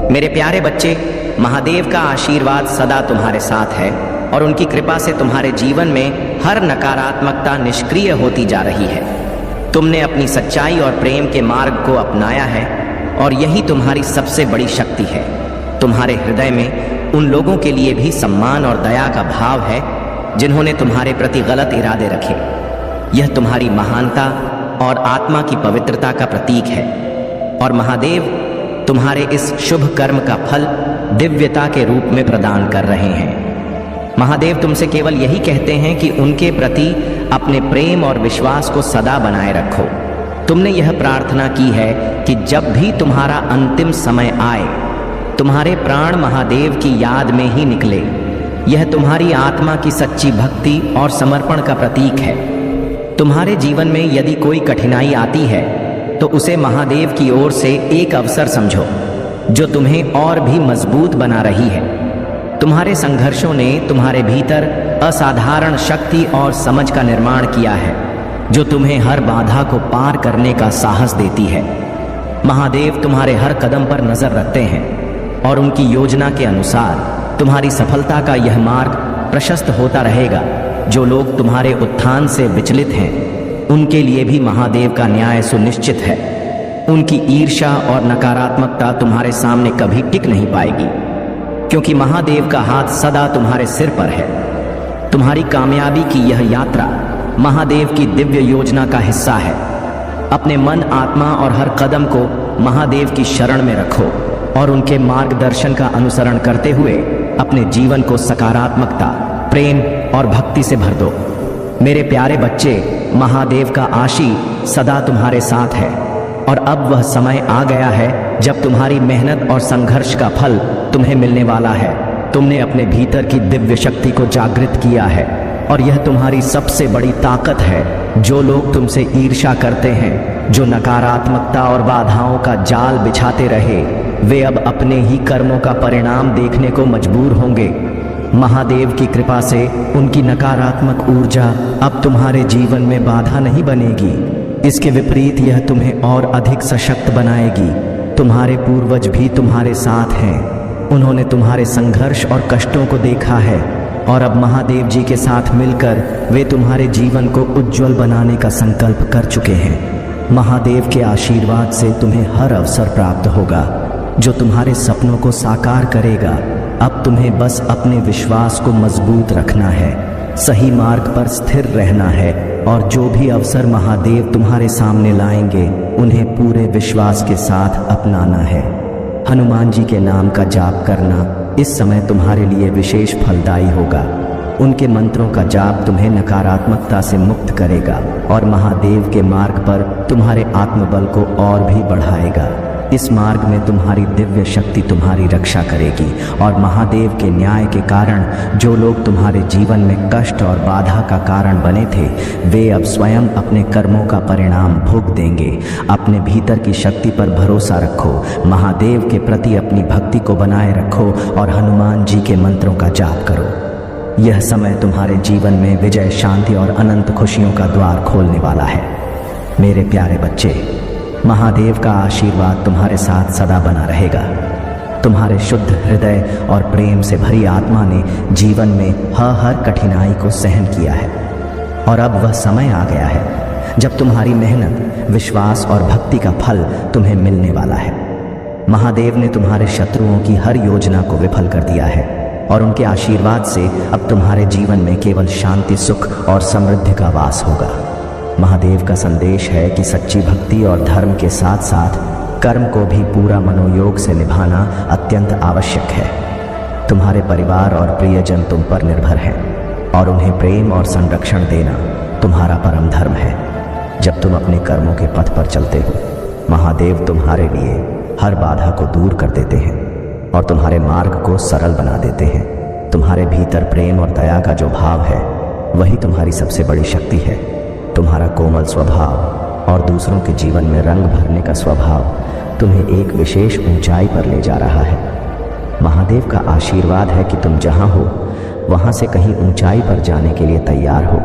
मेरे प्यारे बच्चे, महादेव का आशीर्वाद सदा तुम्हारे साथ है और उनकी कृपा से तुम्हारे जीवन में हर नकारात्मकता निष्क्रिय होती जा रही है। तुमने अपनी सच्चाई और प्रेम के मार्ग को अपनाया है और यही तुम्हारी सबसे बड़ी शक्ति है। तुम्हारे हृदय में उन लोगों के लिए भी सम्मान और दया का भाव है जिन्होंने तुम्हारे प्रति गलत इरादे रखे। यह तुम्हारी महानता और आत्मा की पवित्रता का प्रतीक है और महादेव तुम्हारे इस शुभ कर्म का फल दिव्यता के रूप में प्रदान कर रहे हैं। महादेव तुमसे केवल यही कहते हैं कि उनके प्रति अपने प्रेम और विश्वास को सदा बनाए रखो। तुमने यह प्रार्थना की है कि जब भी तुम्हारा अंतिम समय आए, तुम्हारे प्राण महादेव की याद में ही निकले। यह तुम्हारी आत्मा की सच्ची भक्ति और समर्पण का प्रतीक है। तुम्हारे जीवन में यदि कोई कठिनाई आती है तो उसे महादेव की ओर से एक अवसर समझो जो तुम्हें और भी मजबूत बना रही है। तुम्हारे संघर्षों ने तुम्हारे भीतर असाधारण शक्ति और समझ का निर्माण किया है जो तुम्हें हर बाधा को पार करने का साहस देती है। महादेव तुम्हारे हर कदम पर नजर रखते हैं और उनकी योजना के अनुसार तुम्हारी सफलता का यह मार्ग प्रशस्त होता रहेगा। जो लोग तुम्हारे उत्थान से विचलित हैं, उनके लिए भी महादेव का न्याय सुनिश्चित है। उनकी ईर्ष्या और नकारात्मकता तुम्हारे सामने कभी टिक नहीं पाएगी, क्योंकि महादेव का हाथ सदा तुम्हारे सिर पर है। तुम्हारी कामयाबी की यह यात्रा महादेव की दिव्य योजना का हिस्सा है। अपने मन, आत्मा और हर कदम को महादेव की शरण में रखो और उनके मार्गदर्शन का अनुसरण करते हुए अपने जीवन को सकारात्मकता, प्रेम और भक्ति से भर दो। मेरे प्यारे बच्चे, महादेव का आशीर्वाद सदा तुम्हारे साथ है और अब वह समय आ गया है जब तुम्हारी मेहनत और संघर्ष का फल तुम्हें मिलने वाला है। तुमने अपने भीतर की दिव्य शक्ति को जागृत किया है और यह तुम्हारी सबसे बड़ी ताकत है। जो लोग तुमसे ईर्ष्या करते हैं, जो नकारात्मकता और बाधाओं का जाल बिछाते रहे, वे अब अपने ही कर्मों का परिणाम देखने को मजबूर होंगे। महादेव की कृपा से उनकी नकारात्मक ऊर्जा अब तुम्हारे जीवन में बाधा नहीं बनेगी। इसके विपरीत यह तुम्हें और अधिक सशक्त बनाएगी। तुम्हारे पूर्वज भी तुम्हारे साथ हैं। उन्होंने तुम्हारे संघर्ष और कष्टों को देखा है और अब महादेव जी के साथ मिलकर वे तुम्हारे जीवन को उज्जवल बनाने का संकल्प कर चुके हैं। महादेव के आशीर्वाद से तुम्हें हर अवसर प्राप्त होगा जो तुम्हारे सपनों को साकार करेगा। अब तुम्हें बस अपने विश्वास को मजबूत रखना है, सही मार्ग पर स्थिर रहना है और जो भी अवसर महादेव तुम्हारे सामने लाएंगे उन्हें पूरे विश्वास के साथ अपनाना है। हनुमान जी के नाम का जाप करना इस समय तुम्हारे लिए विशेष फलदायी होगा। उनके मंत्रों का जाप तुम्हें नकारात्मकता से मुक्त करेगा और महादेव के मार्ग पर तुम्हारे आत्मबल को और भी बढ़ाएगा। इस मार्ग में तुम्हारी दिव्य शक्ति तुम्हारी रक्षा करेगी और महादेव के न्याय के कारण जो लोग तुम्हारे जीवन में कष्ट और बाधा का कारण बने थे, वे अब स्वयं अपने कर्मों का परिणाम भोग देंगे। अपने भीतर की शक्ति पर भरोसा रखो, महादेव के प्रति अपनी भक्ति को बनाए रखो और हनुमान जी के मंत्रों का जाप करो। यह समय तुम्हारे जीवन में विजय, शांति और अनंत खुशियों का द्वार खोलने वाला है। मेरे प्यारे बच्चे, महादेव का आशीर्वाद तुम्हारे साथ सदा बना रहेगा। तुम्हारे शुद्ध हृदय और प्रेम से भरी आत्मा ने जीवन में हर कठिनाई को सहन किया है और अब वह समय आ गया है जब तुम्हारी मेहनत, विश्वास और भक्ति का फल तुम्हें मिलने वाला है। महादेव ने तुम्हारे शत्रुओं की हर योजना को विफल कर दिया है और उनके आशीर्वाद से अब तुम्हारे जीवन में केवल शांति, सुख और समृद्धि का वास होगा। महादेव का संदेश है कि सच्ची भक्ति और धर्म के साथ साथ कर्म को भी पूरा मनोयोग से निभाना अत्यंत आवश्यक है। तुम्हारे परिवार और प्रियजन तुम पर निर्भर हैं और उन्हें प्रेम और संरक्षण देना तुम्हारा परम धर्म है। जब तुम अपने कर्मों के पथ पर चलते हो, महादेव तुम्हारे लिए हर बाधा को दूर कर देते हैं और तुम्हारे मार्ग को सरल बना देते हैं। तुम्हारे भीतर प्रेम और दया का जो भाव है, वही तुम्हारी सबसे बड़ी शक्ति है। तुम्हारा कोमल स्वभाव और दूसरों के जीवन में रंग भरने का स्वभाव तुम्हें एक विशेष ऊंचाई पर ले जा रहा है। महादेव का आशीर्वाद है कि तुम जहां हो वहां से कहीं ऊंचाई पर जाने के लिए तैयार हो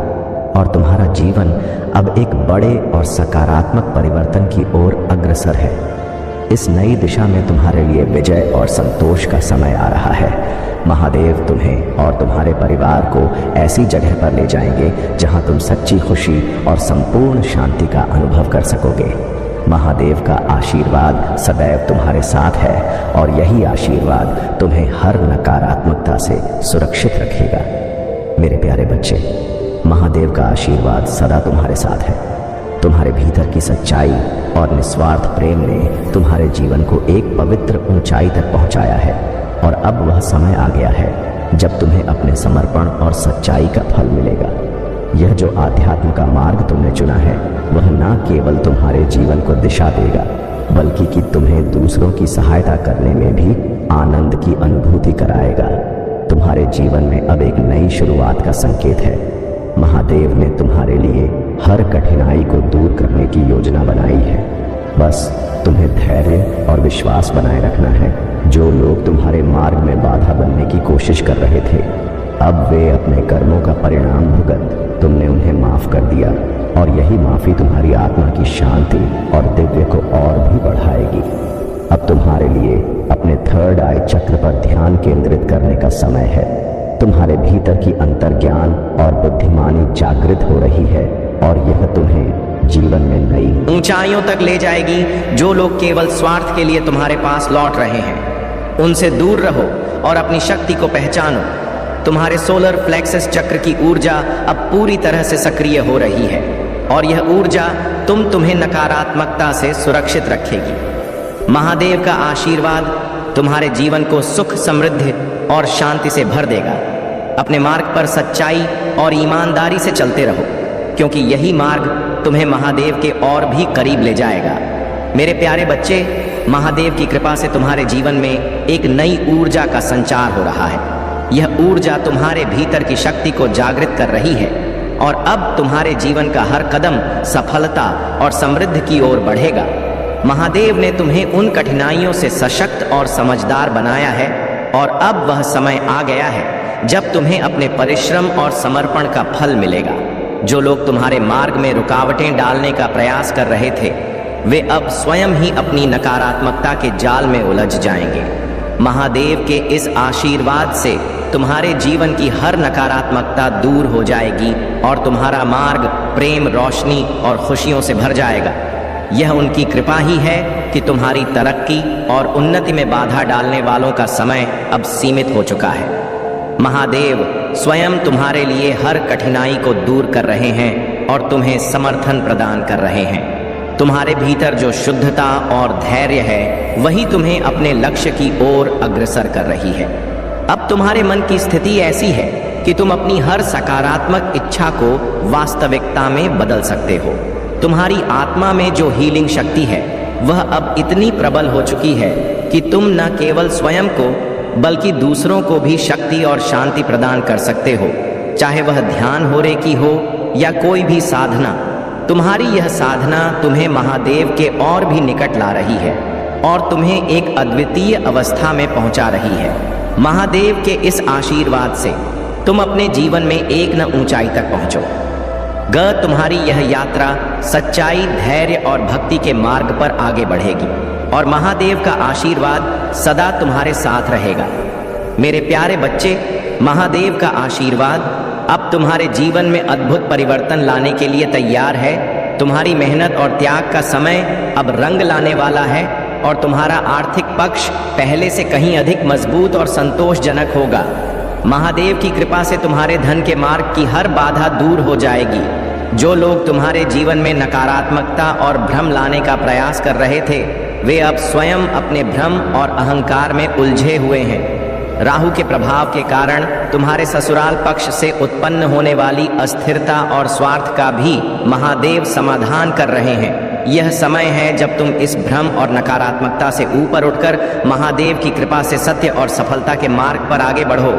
और तुम्हारा जीवन अब एक बड़े और सकारात्मक परिवर्तन की ओर अग्रसर है। इस नई दिशा में तुम्हारे लिए विजय और संतोष का समय आ रहा है। महादेव तुम्हें और तुम्हारे परिवार को ऐसी जगह पर ले जाएंगे जहां तुम सच्ची खुशी और संपूर्ण शांति का अनुभव कर सकोगे। महादेव का आशीर्वाद सदैव तुम्हारे साथ है और यही आशीर्वाद तुम्हें हर नकारात्मकता से सुरक्षित रखेगा। मेरे प्यारे बच्चे, महादेव का आशीर्वाद सदा तुम्हारे साथ है। तुम्हारे भीतर की सच्चाई और निस्वार्थ प्रेम ने तुम्हारे जीवन को एक पवित्र ऊंचाई तक पहुंचाया है और अब वह समय आ गया है जब तुम्हें अपने समर्पण और सच्चाई का फल मिलेगा। यह जो आध्यात्म का मार्ग तुमने चुना है वह न केवल तुम्हारे जीवन को दिशा देगा बल्कि कि तुम्हें दूसरों की सहायता करने में भी आनंद की अनुभूति कराएगा। तुम्हारे जीवन में अब एक नई शुरुआत का संकेत है। महादेव ने तुम्हारे लिए हर कठिनाई को दूर करने की योजना बनाई है। बस तुम्हें धैर्य और विश्वास बनाए रखना है। जो लोग तुम्हारे मार्ग में बाधा बनने की कोशिश कर रहे थे, अब वे अपने कर्मों का परिणाम भुगत तुमने उन्हें माफ कर दिया और यही माफी तुम्हारी आत्मा की शांति और दिव्य को और भी बढ़ाएगी। अब तुम्हारे लिए अपने थर्ड आई चक्र पर ध्यान केंद्रित करने का समय है। तुम्हारे भीतर की अंतर्ज्ञान और बुद्धिमानी जागृत हो रही है और यह तुम्हें जीवन में नई ऊंचाइयों तक ले जाएगी। जो लोग केवल स्वार्थ के लिए तुम्हारे पास लौट रहे हैं, उनसे दूर रहो और अपनी शक्ति को पहचानो। तुम्हारे सोलर प्लेक्सस चक्र की ऊर्जा अब पूरी तरह से सक्रिय हो रही है और यह ऊर्जा तुम्हें नकारात्मकता से सुरक्षित रखेगी। महादेव का आशीर्वाद तुम्हारे जीवन को सुख, समृद्धि और शांति से भर देगा। अपने मार्ग पर सच्चाई और ईमानदारी से चलते रहो, क्योंकि यही मार्ग तुम्हें महादेव के और भी करीब ले जाएगा। मेरे प्यारे बच्चे, महादेव की कृपा से तुम्हारे जीवन में एक नई ऊर्जा का संचार हो रहा है। यह ऊर्जा तुम्हारे भीतर की शक्ति को जागृत कर रही है और अब तुम्हारे जीवन का हर कदम सफलता और समृद्धि की ओर बढ़ेगा। महादेव ने तुम्हें उन कठिनाइयों से सशक्त और समझदार बनाया है और अब वह समय आ गया है जब तुम्हें अपने परिश्रम और समर्पण का फल मिलेगा। जो लोग तुम्हारे मार्ग में रुकावटें डालने का प्रयास कर रहे थे, वे अब स्वयं ही अपनी नकारात्मकता के जाल में उलझ जाएंगे। महादेव के इस आशीर्वाद से तुम्हारे जीवन की हर नकारात्मकता दूर हो जाएगी और तुम्हारा मार्ग प्रेम, रोशनी और खुशियों से भर जाएगा। यह उनकी कृपा ही है कि तुम्हारी तरक्की और उन्नति में बाधा डालने वालों का समय अब सीमित हो चुका है। महादेव स्वयं तुम्हारे लिए हर कठिनाई को दूर कर रहे हैं और तुम्हें समर्थन प्रदान कर रहे हैं। तुम्हारे भीतर जो शुद्धता और धैर्य है, वही तुम्हें अपने लक्ष्य की ओर अग्रसर कर रही है। अब तुम्हारे मन की स्थिति ऐसी है कि तुम अपनी हर सकारात्मक इच्छा को वास्तविकता में बदल सकते हो। तुम्हारी आत्मा में जो हीलिंग शक्ति है, वह अब इतनी प्रबल हो चुकी है कि तुम न केवल स्वयं को बल्कि दूसरों को भी शक्ति और शांति प्रदान कर सकते हो, चाहे वह ध्यान हो रेकी हो या कोई भी साधना। तुम्हारी यह साधना तुम्हें महादेव के और भी निकट ला रही है और तुम्हें एक अद्वितीय अवस्था में पहुंचा रही है। महादेव के इस आशीर्वाद से तुम अपने जीवन में एक न ऊंचाई तक पहुंचो। तुम्हारी यह यात्रा सच्चाई, धैर्य और भक्ति के मार्ग पर आगे बढ़ेगी और महादेव का आशीर्वाद सदा तुम्हारे साथ रहेगा। मेरे प्यारे बच्चे, महादेव का आशीर्वाद अब तुम्हारे जीवन में अद्भुत परिवर्तन लाने के लिए तैयार है। तुम्हारी मेहनत और त्याग का समय अब रंग लाने वाला है और तुम्हारा आर्थिक पक्ष पहले से कहीं अधिक मजबूत और संतोषजनक होगा। महादेव की कृपा से तुम्हारे धन के मार्ग की हर बाधा दूर हो जाएगी। जो लोग तुम्हारे जीवन में नकारात्मकता और भ्रम लाने का प्रयास कर रहे थे, वे अब स्वयं अपने भ्रम और अहंकार में उलझे हुए हैं। राहु के प्रभाव के कारण तुम्हारे ससुराल पक्ष से उत्पन्न होने वाली अस्थिरता और स्वार्थ का भी महादेव समाधान कर रहे हैं। यह समय है जब तुम इस भ्रम और नकारात्मकता से ऊपर उठकर महादेव की कृपा से सत्य और सफलता के मार्ग पर आगे बढ़ो।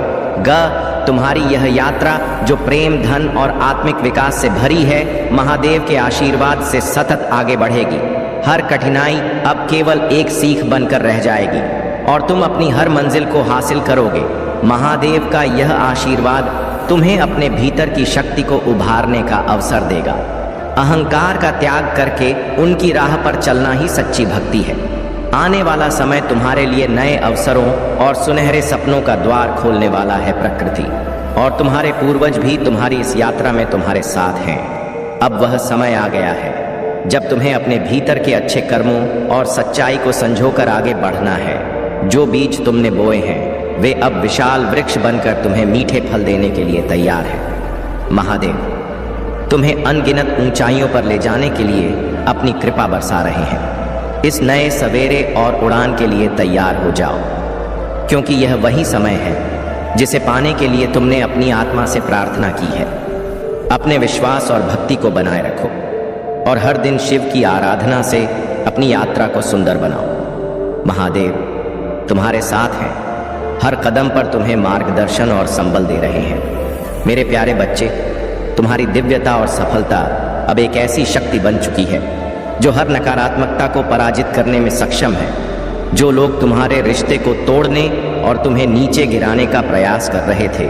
तुम्हारी यह यात्रा जो प्रेम, धन और आत्मिक विकास से भरी है, महादेव के आशीर्वाद से सतत आगे बढ़ेगी। हर कठिनाई अब केवल एक सीख बनकर रह जाएगी और तुम अपनी हर मंजिल को हासिल करोगे। महादेव का यह आशीर्वाद तुम्हें अपने भीतर की शक्ति को उभारने का अवसर देगा। अहंकार का त्याग करके उनकी राह पर चलना ही सच्ची भक्ति है। आने वाला समय तुम्हारे लिए नए अवसरों और सुनहरे सपनों का द्वार खोलने वाला है प्रकृति, और तुम्हारे पूर्वज भी तुम्हारी इस यात्रा में तुम्हारे साथ हैं। अब वह समय आ गया है जब तुम्हें अपने भीतर के अच्छे कर्मों और सच्चाई को संजोकर आगे बढ़ना है। जो बीज तुमने बोए हैं वे अब विशाल वृक्ष बनकर तुम्हें मीठे फल देने के लिए तैयार है। महादेव तुम्हें अनगिनत ऊंचाइयों पर ले जाने के लिए अपनी कृपा बरसा रहे हैं। इस नए सवेरे और उड़ान के लिए तैयार हो जाओ, क्योंकि यह वही समय है जिसे पाने के लिए तुमने अपनी आत्मा से प्रार्थना की है। अपने विश्वास और भक्ति को बनाए रखो और हर दिन शिव की आराधना से अपनी यात्रा को सुंदर बनाओ। महादेव तुम्हारे साथ हैं, हर कदम पर तुम्हें मार्गदर्शन और संबल दे रहे हैं। मेरे प्यारे बच्चे, तुम्हारी दिव्यता और सफलता अब एक ऐसी शक्ति बन चुकी है जो हर नकारात्मकता को पराजित करने में सक्षम है। जो लोग तुम्हारे रिश्ते को तोड़ने और तुम्हें नीचे गिराने का प्रयास कर रहे थे,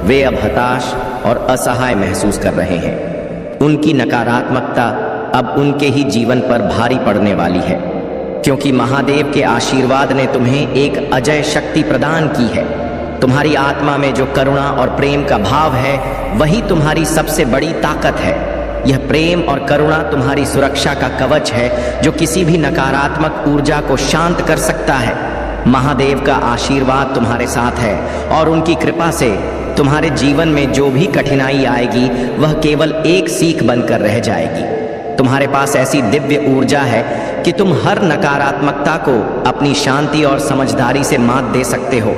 वे अब हताश और असहाय महसूस कर रहे हैं। उनकी नकारात्मकता अब उनके ही जीवन पर भारी पड़ने वाली है, क्योंकि महादेव के आशीर्वाद ने तुम्हें एक अजय शक्ति प्रदान की है। तुम्हारी आत्मा में जो करुणा और प्रेम का भाव है, वही तुम्हारी सबसे बड़ी ताकत है। यह प्रेम और करुणा तुम्हारी सुरक्षा का कवच है जो किसी भी नकारात्मक ऊर्जा को शांत कर सकता है। महादेव का आशीर्वाद तुम्हारे साथ है और उनकी कृपा से तुम्हारे जीवन में जो भी कठिनाई आएगी वह केवल एक सीख बनकर रह जाएगी। तुम्हारे पास ऐसी दिव्य ऊर्जा है कि तुम हर नकारात्मकता को अपनी शांति और समझदारी से मात दे सकते हो।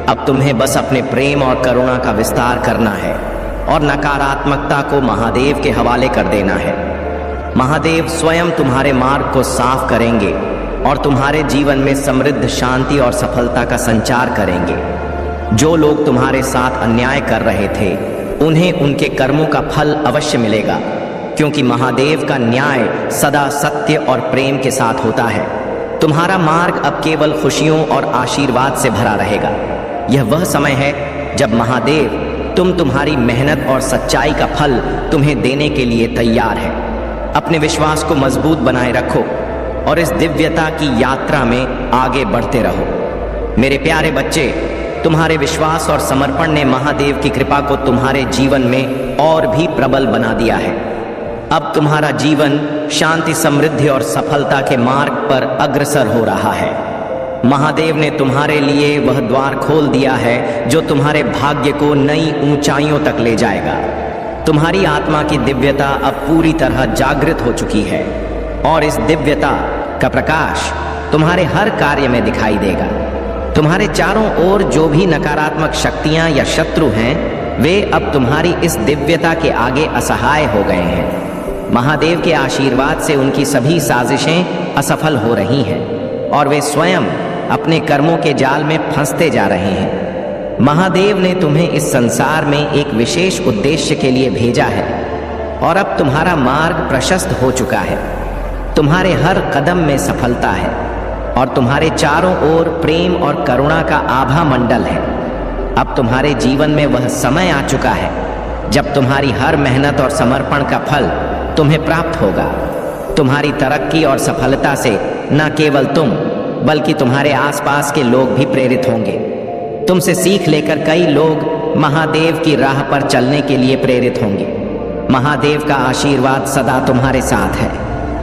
अब तुम्हें बस अपने प्रेम और करुणा का विस्तार करना है और नकारात्मकता को महादेव के हवाले कर देना है। महादेव स्वयं तुम्हारे मार्ग को साफ करेंगे और तुम्हारे जीवन में समृद्ध शांति और सफलता का संचार करेंगे। जो लोग तुम्हारे साथ अन्याय कर रहे थे, उन्हें उनके कर्मों का फल अवश्य मिलेगा, क्योंकि महादेव का न्याय सदा सत्य और प्रेम के साथ होता है। तुम्हारा मार्ग अब केवल खुशियों और आशीर्वाद से भरा रहेगा। यह वह समय है जब महादेव तुम्हारी मेहनत और सच्चाई का फल तुम्हें देने के लिए तैयार है। अपने विश्वास को मजबूत बनाए रखो और इस दिव्यता की यात्रा में आगे बढ़ते रहो। मेरे प्यारे बच्चे, तुम्हारे विश्वास और समर्पण ने महादेव की कृपा को तुम्हारे जीवन में और भी प्रबल बना दिया है। अब तुम्हारा जीवन शांति, समृद्धि और सफलता के मार्ग पर अग्रसर हो रहा है। महादेव ने तुम्हारे लिए वह द्वार खोल दिया है जो तुम्हारे भाग्य को नई ऊंचाइयों तक ले जाएगा। तुम्हारी आत्मा की दिव्यता अब पूरी तरह जागृत हो चुकी है और इस दिव्यता का प्रकाश तुम्हारे हर कार्य में दिखाई देगा। तुम्हारे चारों ओर जो भी नकारात्मक शक्तियां या शत्रु हैं, वे अब तुम्हारी इस दिव्यता के आगे असहाय हो गए हैं। महादेव के आशीर्वाद से उनकी सभी साजिशें असफल हो रही हैं और वे स्वयं अपने कर्मों के जाल में फंसते जा रहे हैं। महादेव ने तुम्हें इस संसार में एक विशेष उद्देश्य के लिए भेजा है और अब तुम्हारा मार्ग प्रशस्त हो चुका है। तुम्हारे हर कदम में सफलता है और तुम्हारे चारों ओर प्रेम और करुणा का आभा मंडल है। अब तुम्हारे जीवन में वह समय आ चुका है जब तुम्हारी हर मेहनत और समर्पण का फल तुम्हें प्राप्त होगा। तुम्हारी तरक्की और सफलता से न केवल तुम बल्कि तुम्हारे आसपास के लोग भी प्रेरित होंगे। तुमसे सीख लेकर कई लोग महादेव की राह पर चलने के लिए प्रेरित होंगे। महादेव का आशीर्वाद सदा तुम्हारे साथ है।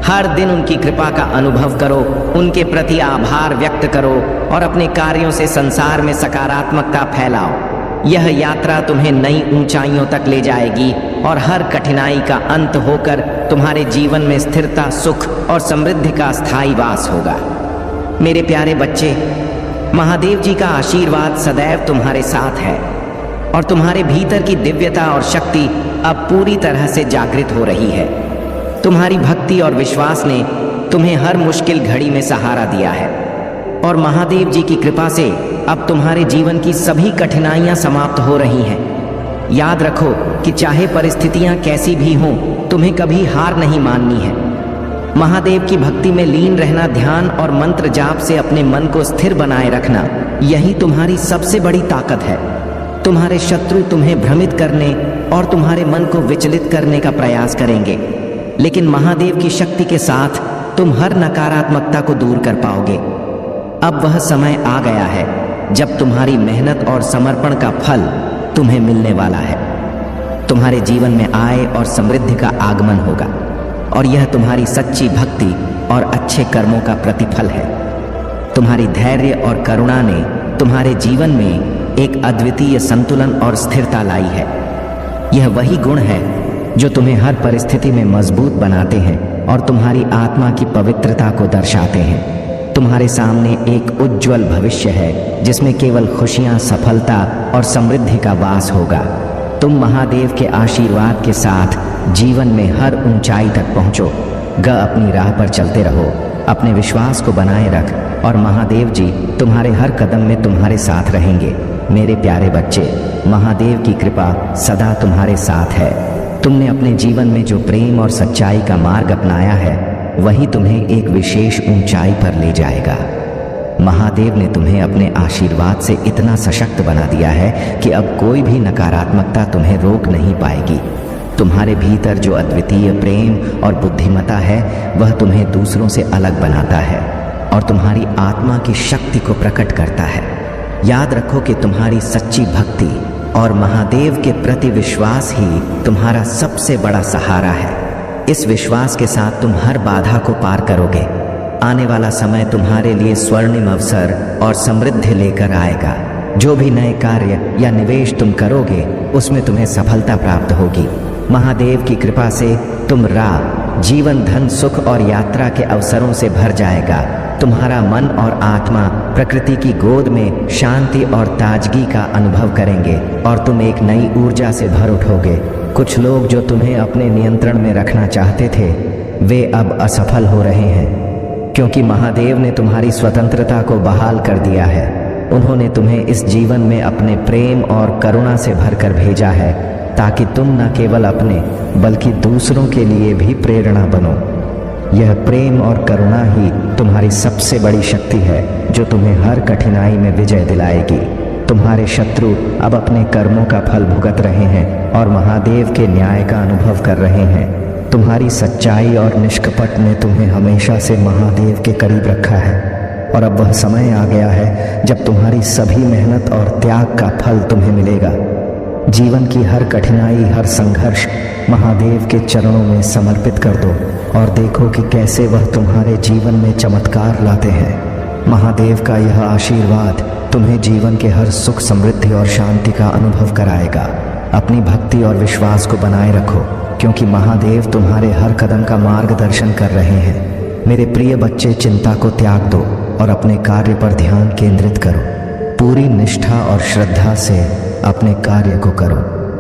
हर दिन उनकी कृपा का अनुभव करो, उनके प्रति आभार व्यक्त करो और अपने कार्यों से संसार में सकारात्मकता फैलाओ। यह यात्रा तुम्हें नई ऊंचाइयों तक ले जाएगी और हर कठिनाई का अंत होकर तुम्हारे जीवन में स्थिरता, सुख और समृद्धि का स्थायी वास होगा। मेरे प्यारे बच्चे, महादेव जी का आशीर्वाद सदैव तुम्हारे साथ है और तुम्हारे भीतर की दिव्यता और शक्ति अब पूरी तरह से जागृत हो रही है। तुम्हारी भक्ति और विश्वास ने तुम्हें हर मुश्किल घड़ी में सहारा दिया है और महादेव जी की कृपा से अब तुम्हारे जीवन की सभी कठिनाइयां समाप्त हो रही हैं। याद रखो कि चाहे परिस्थितियां कैसी भी हों, तुम्हें कभी हार नहीं माननी है। महादेव की भक्ति में लीन रहना, ध्यान और मंत्र जाप से अपने मन को स्थिर बनाए रखना, यही तुम्हारी सबसे बड़ी ताकत है। तुम्हारे शत्रु तुम्हें भ्रमित करने और तुम्हारे मन को विचलित करने का प्रयास करेंगे, लेकिन महादेव की शक्ति के साथ तुम हर नकारात्मकता को दूर कर पाओगे। अब वह समय आ गया है जब तुम्हारी मेहनत और समर्पण का फल तुम्हें मिलने वाला है। तुम्हारे जीवन में आय और समृद्धि का आगमन होगा और यह तुम्हारी सच्ची भक्ति और अच्छे कर्मों का प्रतिफल है। तुम्हारी धैर्य और करुणा ने तुम्हारे जीवन में एक अद्वितीय संतुलन और स्थिरता लाई है। यह वही गुण है जो तुम्हें हर परिस्थिति में मजबूत बनाते हैं और तुम्हारी आत्मा की पवित्रता को दर्शाते हैं। तुम्हारे सामने एक उज्जवल भविष्य है जिसमें केवल खुशियां, सफलता और समृद्धि का वास होगा। तुम महादेव के आशीर्वाद के साथ जीवन में हर ऊंचाई तक पहुंचो। अपनी राह पर चलते रहो, अपने विश्वास को बनाए रख और महादेव जी तुम्हारे हर कदम में तुम्हारे साथ रहेंगे। मेरे प्यारे बच्चे, महादेव की कृपा सदा तुम्हारे साथ है। तुमने अपने जीवन में जो प्रेम और सच्चाई का मार्ग अपनाया है वही तुम्हें एक विशेष ऊंचाई पर ले जाएगा। महादेव ने तुम्हें अपने आशीर्वाद से इतना सशक्त बना दिया है कि अब कोई भी नकारात्मकता तुम्हें रोक नहीं पाएगी। तुम्हारे भीतर जो अद्वितीय प्रेम और बुद्धिमत्ता है वह तुम्हें दूसरों से अलग बनाता है और तुम्हारी आत्मा की शक्ति को प्रकट करता है। याद रखो कि तुम्हारी सच्ची भक्ति और महादेव के प्रति विश्वास ही तुम्हारा सबसे बड़ा सहारा है। इस विश्वास के साथ तुम हर बाधा को पार करोगे। आने वाला समय तुम्हारे लिए स्वर्णिम अवसर और समृद्धि लेकर आएगा। जो भी नए कार्य या निवेश तुम करोगे उसमें तुम्हें सफलता प्राप्त होगी। महादेव की कृपा से तुम जीवन, धन, सुख और यात्रा के अवसरों से भर जाएगा। तुम्हारा मन और आत्मा प्रकृति की गोद में शांति और ताजगी का अनुभव करेंगे और तुम एक नई ऊर्जा से भर उठोगे। कुछ लोग जो तुम्हें अपने नियंत्रण में रखना चाहते थे वे अब असफल हो रहे हैं, क्योंकि महादेव ने तुम्हारी स्वतंत्रता को बहाल कर दिया है। उन्होंने तुम्हें इस जीवन में अपने प्रेम और करुणा से भरकर भेजा है ताकि तुम न केवल अपने बल्कि दूसरों के लिए भी प्रेरणा बनो। यह प्रेम और करुणा ही तुम्हारी सबसे बड़ी शक्ति है जो तुम्हें हर कठिनाई में विजय दिलाएगी। तुम्हारे शत्रु अब अपने कर्मों का फल भुगत रहे हैं और महादेव के न्याय का अनुभव कर रहे हैं। तुम्हारी सच्चाई और निष्कपट ने तुम्हें हमेशा से महादेव के करीब रखा है और अब वह समय आ गया है जब तुम्हारी सभी मेहनत और त्याग का फल तुम्हें मिलेगा। जीवन की हर कठिनाई, हर संघर्ष महादेव के चरणों में समर्पित कर दो और देखो कि कैसे वह तुम्हारे जीवन में चमत्कार लाते हैं। महादेव का यह आशीर्वाद तुम्हें जीवन के हर सुख, समृद्धि और शांति का अनुभव कराएगा। अपनी भक्ति और विश्वास को बनाए रखो, क्योंकि महादेव तुम्हारे हर कदम का मार्गदर्शन कर रहे हैं। मेरे प्रिय बच्चे, चिंता को त्याग दो और अपने कार्य पर ध्यान केंद्रित करो। पूरी निष्ठा और श्रद्धा से अपने कार्य को करो।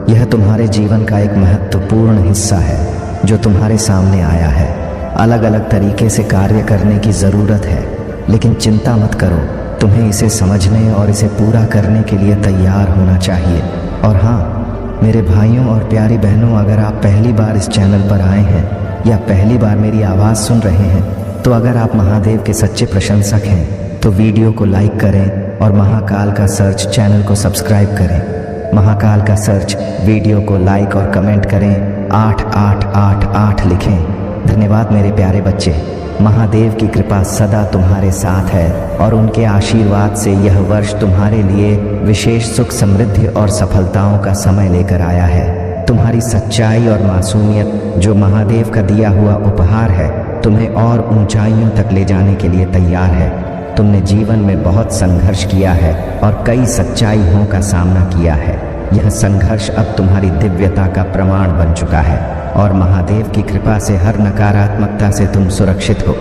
यह तुम्हारे जीवन का एक महत्वपूर्ण हिस्सा है जो तुम्हारे सामने आया है। अलग अलग तरीके से कार्य करने की ज़रूरत है, लेकिन चिंता मत करो। तुम्हें इसे समझने और इसे पूरा करने के लिए तैयार होना चाहिए। और हाँ, मेरे भाइयों और प्यारी बहनों, अगर आप पहली बार इस चैनल पर आए हैं या पहली बार मेरी आवाज़ सुन रहे हैं, तो अगर आप महादेव के सच्चे प्रशंसक हैं तो वीडियो को लाइक करें और महाकाल का सर्च चैनल को सब्सक्राइब करें। महाकाल का सर्च वीडियो को लाइक और कमेंट करें, 8888 लिखें। धन्यवाद मेरे प्यारे बच्चे। महादेव की कृपा सदा तुम्हारे साथ है और उनके आशीर्वाद से यह वर्ष तुम्हारे लिए विशेष सुख, समृद्धि और सफलताओं का समय लेकर आया है। तुम्हारी सच्चाई और मासूमियत जो महादेव का दिया हुआ उपहार है तुम्हें और ऊंचाइयों तक ले जाने के लिए तैयार है। तुमने जीवन में बहुत संघर्ष किया है और कई सच्चाइयों का सामना किया है। यह संघर्ष अब तुम्हारी दिव्यता का प्रमाण बन चुका है और महादेव की कृपा से हर नकारात्मकता से तुम सुरक्षित हो।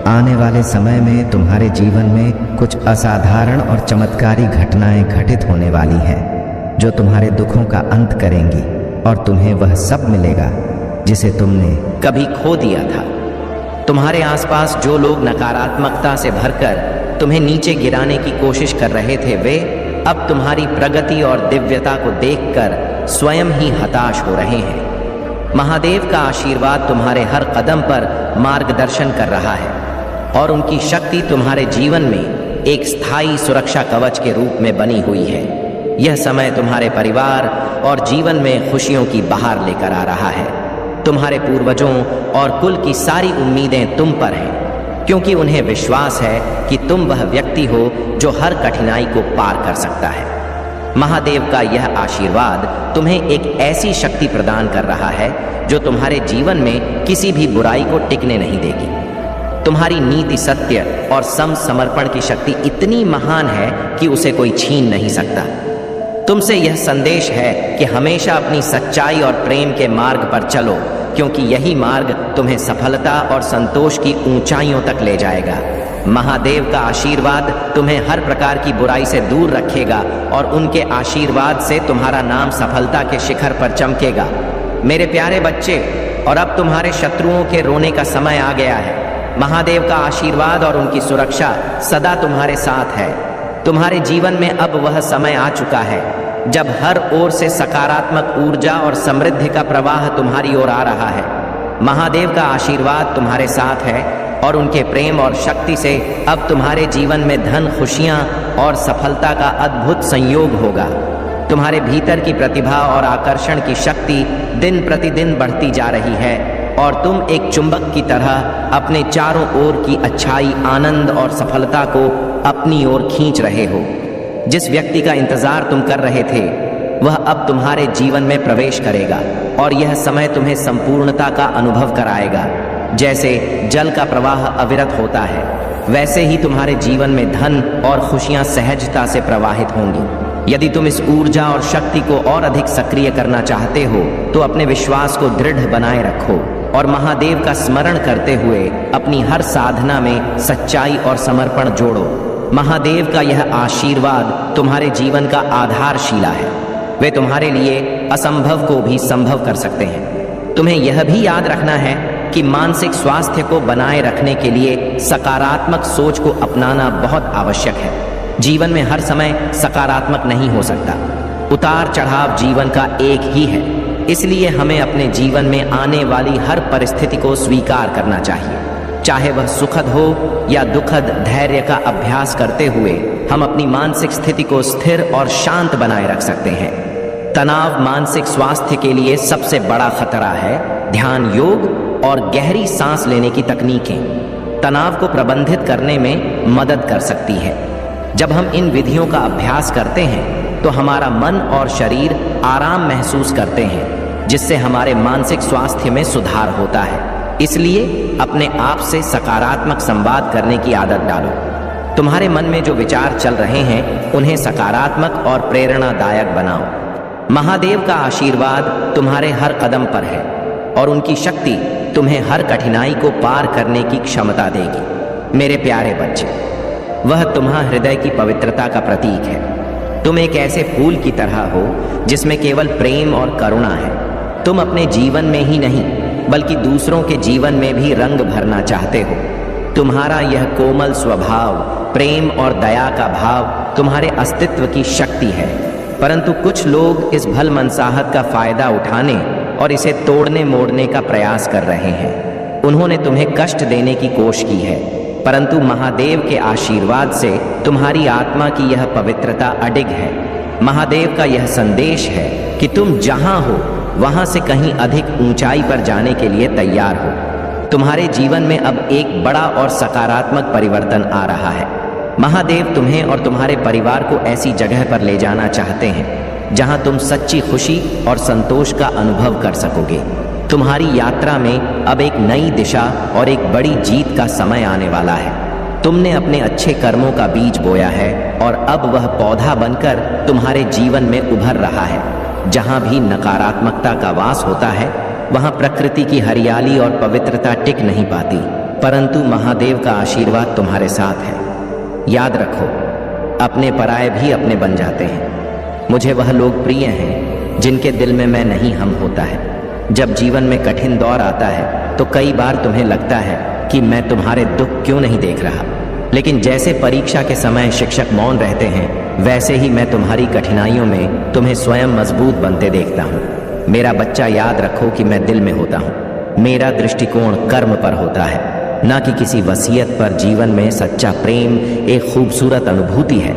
आने वाले समय में तुम्हारे जीवन में कुछ असाधारण और चमत्कारी घटनाएं घटित होने वाली हैं जो तुम्हारे दुखों का अंत करेंगी और तुम्हें वह सब मिलेगा जिसे तुमने कभी खो दिया था। तुम्हारे आसपास जो लोग नकारात्मकता से भरकर तुम्हें नीचे गिराने की कोशिश कर रहे थे वे अब तुम्हारी प्रगति और दिव्यता को देखकर स्वयं ही हताश हो रहे हैं। महादेव का आशीर्वाद तुम्हारे हर कदम पर मार्गदर्शन कर रहा है और उनकी शक्ति तुम्हारे जीवन में एक स्थायी सुरक्षा कवच के रूप में बनी हुई है। यह समय तुम्हारे परिवार और जीवन में खुशियों की बहार लेकर आ रहा है। तुम्हारे पूर्वजों और कुल की सारी उम्मीदें तुम पर हैं, क्योंकि उन्हें विश्वास है कि तुम वह व्यक्ति हो जो हर कठिनाई को पार कर सकता है। महादेव का यह आशीर्वाद तुम्हें एक ऐसी शक्ति प्रदान कर रहा है जो तुम्हारे जीवन में किसी भी बुराई को टिकने नहीं देगी। तुम्हारी नीति, सत्य और समर्पण की शक्ति इतनी महान है कि उसे कोई छीन नहीं सकता। तुमसे यह संदेश है कि हमेशा अपनी सच्चाई और प्रेम के मार्ग पर चलो, क्योंकि यही मार्ग तुम्हें सफलता और संतोष की ऊंचाइयों तक ले जाएगा। महादेव का आशीर्वाद तुम्हें हर प्रकार की बुराई से दूर रखेगा और उनके आशीर्वाद से तुम्हारा नाम सफलता के शिखर पर चमकेगा। मेरे प्यारे बच्चे, और अब तुम्हारे शत्रुओं के रोने का समय आ गया है। महादेव का आशीर्वाद और उनकी सुरक्षा सदा तुम्हारे साथ है। तुम्हारे जीवन में अब वह समय आ चुका है जब हर ओर से सकारात्मक ऊर्जा और समृद्धि का प्रवाह तुम्हारी ओर आ रहा है। महादेव का आशीर्वाद तुम्हारे साथ है और उनके प्रेम और शक्ति से अब तुम्हारे जीवन में धन, खुशियां और सफलता का अद्भुत संयोग होगा। तुम्हारे भीतर की प्रतिभा और आकर्षण की शक्ति दिन प्रतिदिन बढ़ती जा रही है और तुम एक चुंबक की तरह अपने चारों ओर की अच्छाई, आनंद और सफलता को अपनी ओर खींच रहे हो। जिस व्यक्ति का इंतजार तुम कर रहे थे वह अब तुम्हारे जीवन में प्रवेश करेगा और यह समय तुम्हें संपूर्णता का अनुभव कराएगा। जैसे जल का प्रवाह अविरत होता है, वैसे ही तुम्हारे जीवन में धन और खुशियां सहजता से प्रवाहित होंगी। यदि तुम इस ऊर्जा और शक्ति को और अधिक सक्रिय करना चाहते हो तो अपने विश्वास को दृढ़ बनाए रखो और महादेव का स्मरण करते हुए अपनी हर साधना में सच्चाई और समर्पण जोड़ो। महादेव का यह आशीर्वाद तुम्हारे जीवन का आधारशिला है। वे तुम्हारे लिए असंभव को भी संभव कर सकते हैं। तुम्हें यह भी याद रखना है कि मानसिक स्वास्थ्य को बनाए रखने के लिए सकारात्मक सोच को अपनाना बहुत आवश्यक है। जीवन में हर समय सकारात्मक नहीं हो सकता। उतार चढ़ाव जीवन का एक ही है, इसलिए हमें अपने जीवन में आने वाली हर परिस्थिति को स्वीकार करना चाहिए। चाहे वह सुखद हो या दुखद, धैर्य का अभ्यास करते हुए हम अपनी मानसिक स्थिति को स्थिर और शांत बनाए रख सकते हैं। तनाव मानसिक स्वास्थ्य के लिए सबसे बड़ा खतरा है। ध्यान, योग और गहरी सांस लेने की तकनीकें तनाव को प्रबंधित करने में मदद कर सकती है। जब हम इन विधियों का अभ्यास करते हैं तो हमारा मन और शरीर आराम महसूस करते हैं, जिससे हमारे मानसिक स्वास्थ्य में सुधार होता है। इसलिए अपने आप से सकारात्मक संवाद करने की आदत डालो। तुम्हारे मन में जो विचार चल रहे हैं उन्हें सकारात्मक और प्रेरणादायक बनाओ। महादेव का आशीर्वाद तुम्हारे हर कदम पर है और उनकी शक्ति तुम्हें हर कठिनाई को पार करने की क्षमता देगी। मेरे प्यारे बच्चे, वह तुम्हारे हृदय की पवित्रता का प्रतीक है। तुम एक ऐसे फूल की तरह हो जिसमें केवल प्रेम और करुणा है। तुम अपने जीवन में ही नहीं बल्कि दूसरों के जीवन में भी रंग भरना चाहते हो। तुम्हारा यह कोमल स्वभाव, प्रेम और दया का भाव तुम्हारे अस्तित्व की शक्ति है। परंतु कुछ लोग इस भलमनसाहत का फायदा उठाने और इसे तोड़ने मोड़ने का प्रयास कर रहे हैं। उन्होंने तुम्हें कष्ट देने की कोशिश की है, परंतु महादेव के आशीर्वाद से तुम्हारी आत्मा की यह पवित्रता अडिग है। महादेव का यह संदेश है कि तुम जहां हो वहां से कहीं अधिक ऊंचाई पर जाने के लिए तैयार हो। तुम्हारे जीवन में अब एक बड़ा और सकारात्मक परिवर्तन आ रहा है। महादेव तुम्हें और तुम्हारे परिवार को ऐसी जगह पर ले जाना चाहते हैं जहां तुम सच्ची खुशी और संतोष का अनुभव कर सकोगे। तुम्हारी यात्रा में अब एक नई दिशा और एक बड़ी जीत का समय आने वाला है। तुमने अपने अच्छे कर्मों का बीज बोया है और अब वह पौधा बनकर तुम्हारे जीवन में उभर रहा है। जहां भी नकारात्मकता का वास होता है वहां प्रकृति की हरियाली और पवित्रता टिक नहीं पाती, परंतु महादेव का आशीर्वाद तुम्हारे साथ है। याद रखो, अपने पराये भी अपने बन जाते हैं। मुझे वह लोग प्रिय हैं जिनके दिल में मैं नहीं हम होता है। जब जीवन में कठिन दौर आता है तो कई बार तुम्हें लगता है कि मैं तुम्हारे दुख क्यों नहीं देख रहा, लेकिन जैसे परीक्षा के समय शिक्षक मौन रहते हैं वैसे ही मैं तुम्हारी कठिनाइयों में तुम्हें स्वयं मजबूत बनते देखता हूँ। मेरा बच्चा, याद रखो कि मैं दिल में होता हूँ। मेरा दृष्टिकोण कर्म पर होता है, न कि किसी वसीयत पर। जीवन में सच्चा प्रेम एक खूबसूरत अनुभूति है,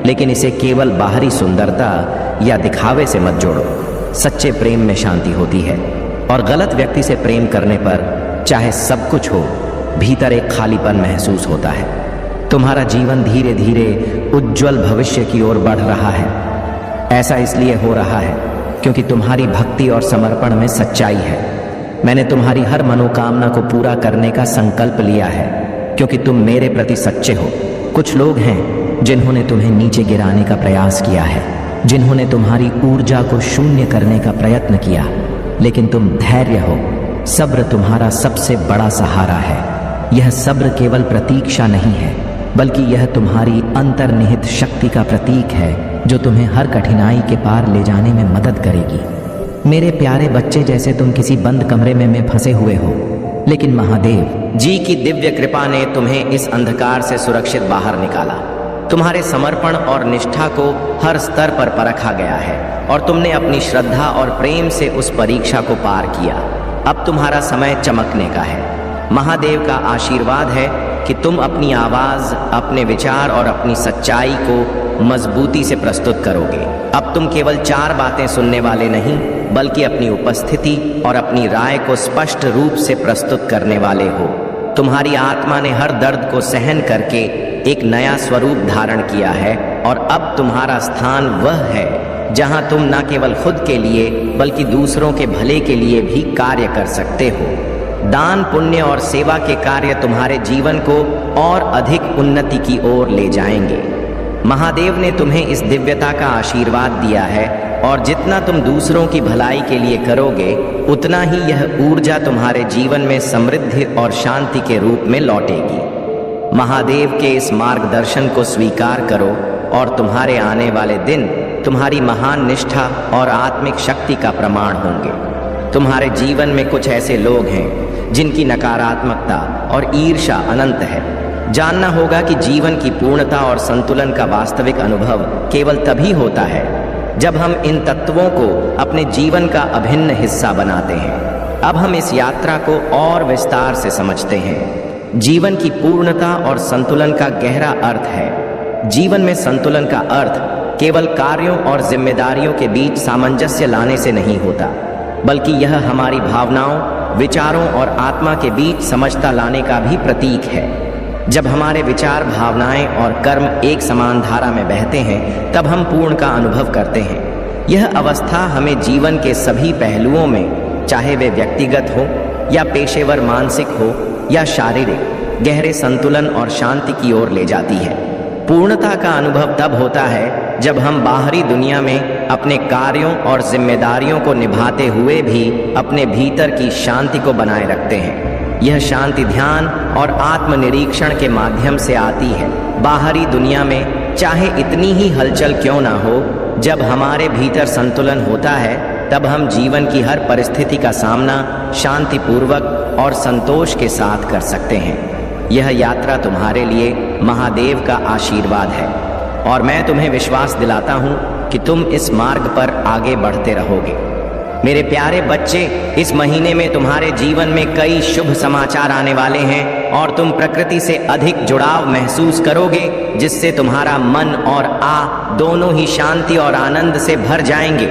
लेकिन इसे केवल बाहरी सुंदरता या दिखावे से मत जोड़ो। सच्चे प्रेम में शांति होती है। और गलत व्यक्ति से प्रेम करने पर चाहे सब कुछ हो, भीतर एक खालीपन महसूस होता है। तुम्हारा जीवन धीरे धीरे उज्जवल भविष्य की ओर बढ़ रहा है। ऐसा इसलिए हो रहा है क्योंकि तुम्हारी भक्ति और समर्पण में सच्चाई है। मैंने तुम्हारी हर मनोकामना को पूरा करने का संकल्प लिया है क्योंकि तुम मेरे प्रति सच्चे हो। कुछ लोग हैं जिन्होंने तुम्हें नीचे गिराने का प्रयास किया है, जिन्होंने तुम्हारी ऊर्जा को शून्य करने का प्रयत्न किया, लेकिन तुम धैर्य हो। सब्र तुम्हारा सबसे बड़ा सहारा है। यह सब्र केवल प्रतीक्षा नहीं है, बल्कि यह तुम्हारी अंतर्निहित शक्ति का प्रतीक है जो तुम्हें हर कठिनाई के पार ले जाने में मदद करेगी। मेरे प्यारे बच्चे, जैसे तुम किसी बंद कमरे में फंसे हुए हो, लेकिन महादेव जी की दिव्य कृपा ने तुम्हें इस अंधकार से सुरक्षित बाहर निकाला। तुम्हारे समर्पण और निष्ठा को हर स्तर पर परखा गया है और तुमने अपनी श्रद्धा और प्रेम से उस परीक्षा को पार किया। अब तुम्हारा समय चमकने का है। महादेव का आशीर्वाद है कि तुम अपनी आवाज, अपने विचार और अपनी सच्चाई को मजबूती से प्रस्तुत करोगे। अब तुम केवल 4 बातें सुनने वाले नहीं, बल्कि अपनी उपस्थिति और अपनी राय को स्पष्ट रूप से प्रस्तुत करने वाले हो। तुम्हारी आत्मा ने हर दर्द को सहन करके एक नया स्वरूप धारण किया है और अब तुम्हारा स्थान वह है जहां तुम न केवल खुद के लिए बल्कि दूसरों के भले के लिए भी कार्य कर सकते हो। दान, पुण्य और सेवा के कार्य तुम्हारे जीवन को और अधिक उन्नति की ओर ले जाएंगे। महादेव ने तुम्हें इस दिव्यता का आशीर्वाद दिया है और जितना तुम दूसरों की भलाई के लिए करोगे, उतना ही यह ऊर्जा तुम्हारे जीवन में समृद्धि और शांति के रूप में लौटेगी। महादेव के इस मार्गदर्शन को स्वीकार करो और तुम्हारे आने वाले दिन तुम्हारी महान निष्ठा और आत्मिक शक्ति का प्रमाण होंगे। तुम्हारे जीवन में कुछ ऐसे लोग हैं जिनकी नकारात्मकता और ईर्ष्या अनंत है। जानना होगा कि जीवन की पूर्णता और संतुलन का वास्तविक अनुभव केवल तभी होता है जब हम इन तत्वों को अपने जीवन का अभिन्न हिस्सा बनाते हैं। अब हम इस यात्रा को और विस्तार से समझते हैं। जीवन की पूर्णता और संतुलन का गहरा अर्थ है। जीवन में संतुलन का अर्थ केवल कार्यों और जिम्मेदारियों के बीच सामंजस्य लाने से नहीं होता, बल्कि यह हमारी भावनाओं, विचारों और आत्मा के बीच समझता लाने का भी प्रतीक है। जब हमारे विचार, भावनाएं और कर्म एक समान धारा में बहते हैं, तब हम पूर्ण का अनुभव करते हैं। यह अवस्था हमें जीवन के सभी पहलुओं में, चाहे वे व्यक्तिगत हो या पेशेवर, मानसिक हो या शारीरिक, गहरे संतुलन और शांति की ओर ले जाती है। पूर्णता का अनुभव तब होता है जब हम बाहरी दुनिया में अपने कार्यों और जिम्मेदारियों को निभाते हुए भी अपने भीतर की शांति को बनाए रखते हैं। यह शांति ध्यान और आत्मनिरीक्षण के माध्यम से आती है। बाहरी दुनिया में चाहे इतनी ही हलचल क्यों ना हो, जब हमारे भीतर संतुलन होता है, तब हम जीवन की हर परिस्थिति का सामना शांतिपूर्वक और संतोष के साथ कर सकते हैं। यह यात्रा तुम्हारे लिए महादेव का आशीर्वाद है और मैं तुम्हें विश्वास दिलाता हूँ कि तुम इस मार्ग पर आगे बढ़ते रहोगे। मेरे प्यारे बच्चे, इस महीने में तुम्हारे जीवन में कई शुभ समाचार आने वाले हैं और तुम प्रकृति से अधिक जुड़ाव महसूस करोगे, जिससे तुम्हारा मन और दोनों ही शांति और आनंद से भर जाएंगे।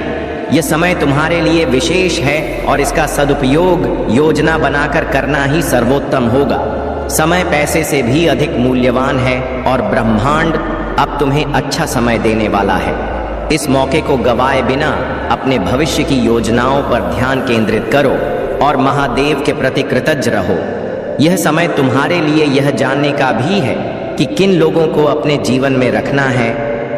यह समय तुम्हारे लिए विशेष है और इसका सदुपयोग योजना बनाकर करना ही सर्वोत्तम होगा। समय पैसे से भी अधिक मूल्यवान है और ब्रह्मांड अब तुम्हें अच्छा समय देने वाला है। इस मौके को गवाए बिना अपने भविष्य की योजनाओं पर ध्यान केंद्रित करो और महादेव के प्रति कृतज्ञ रहो। यह समय तुम्हारे लिए यह जानने का भी है कि किन लोगों को अपने जीवन में रखना है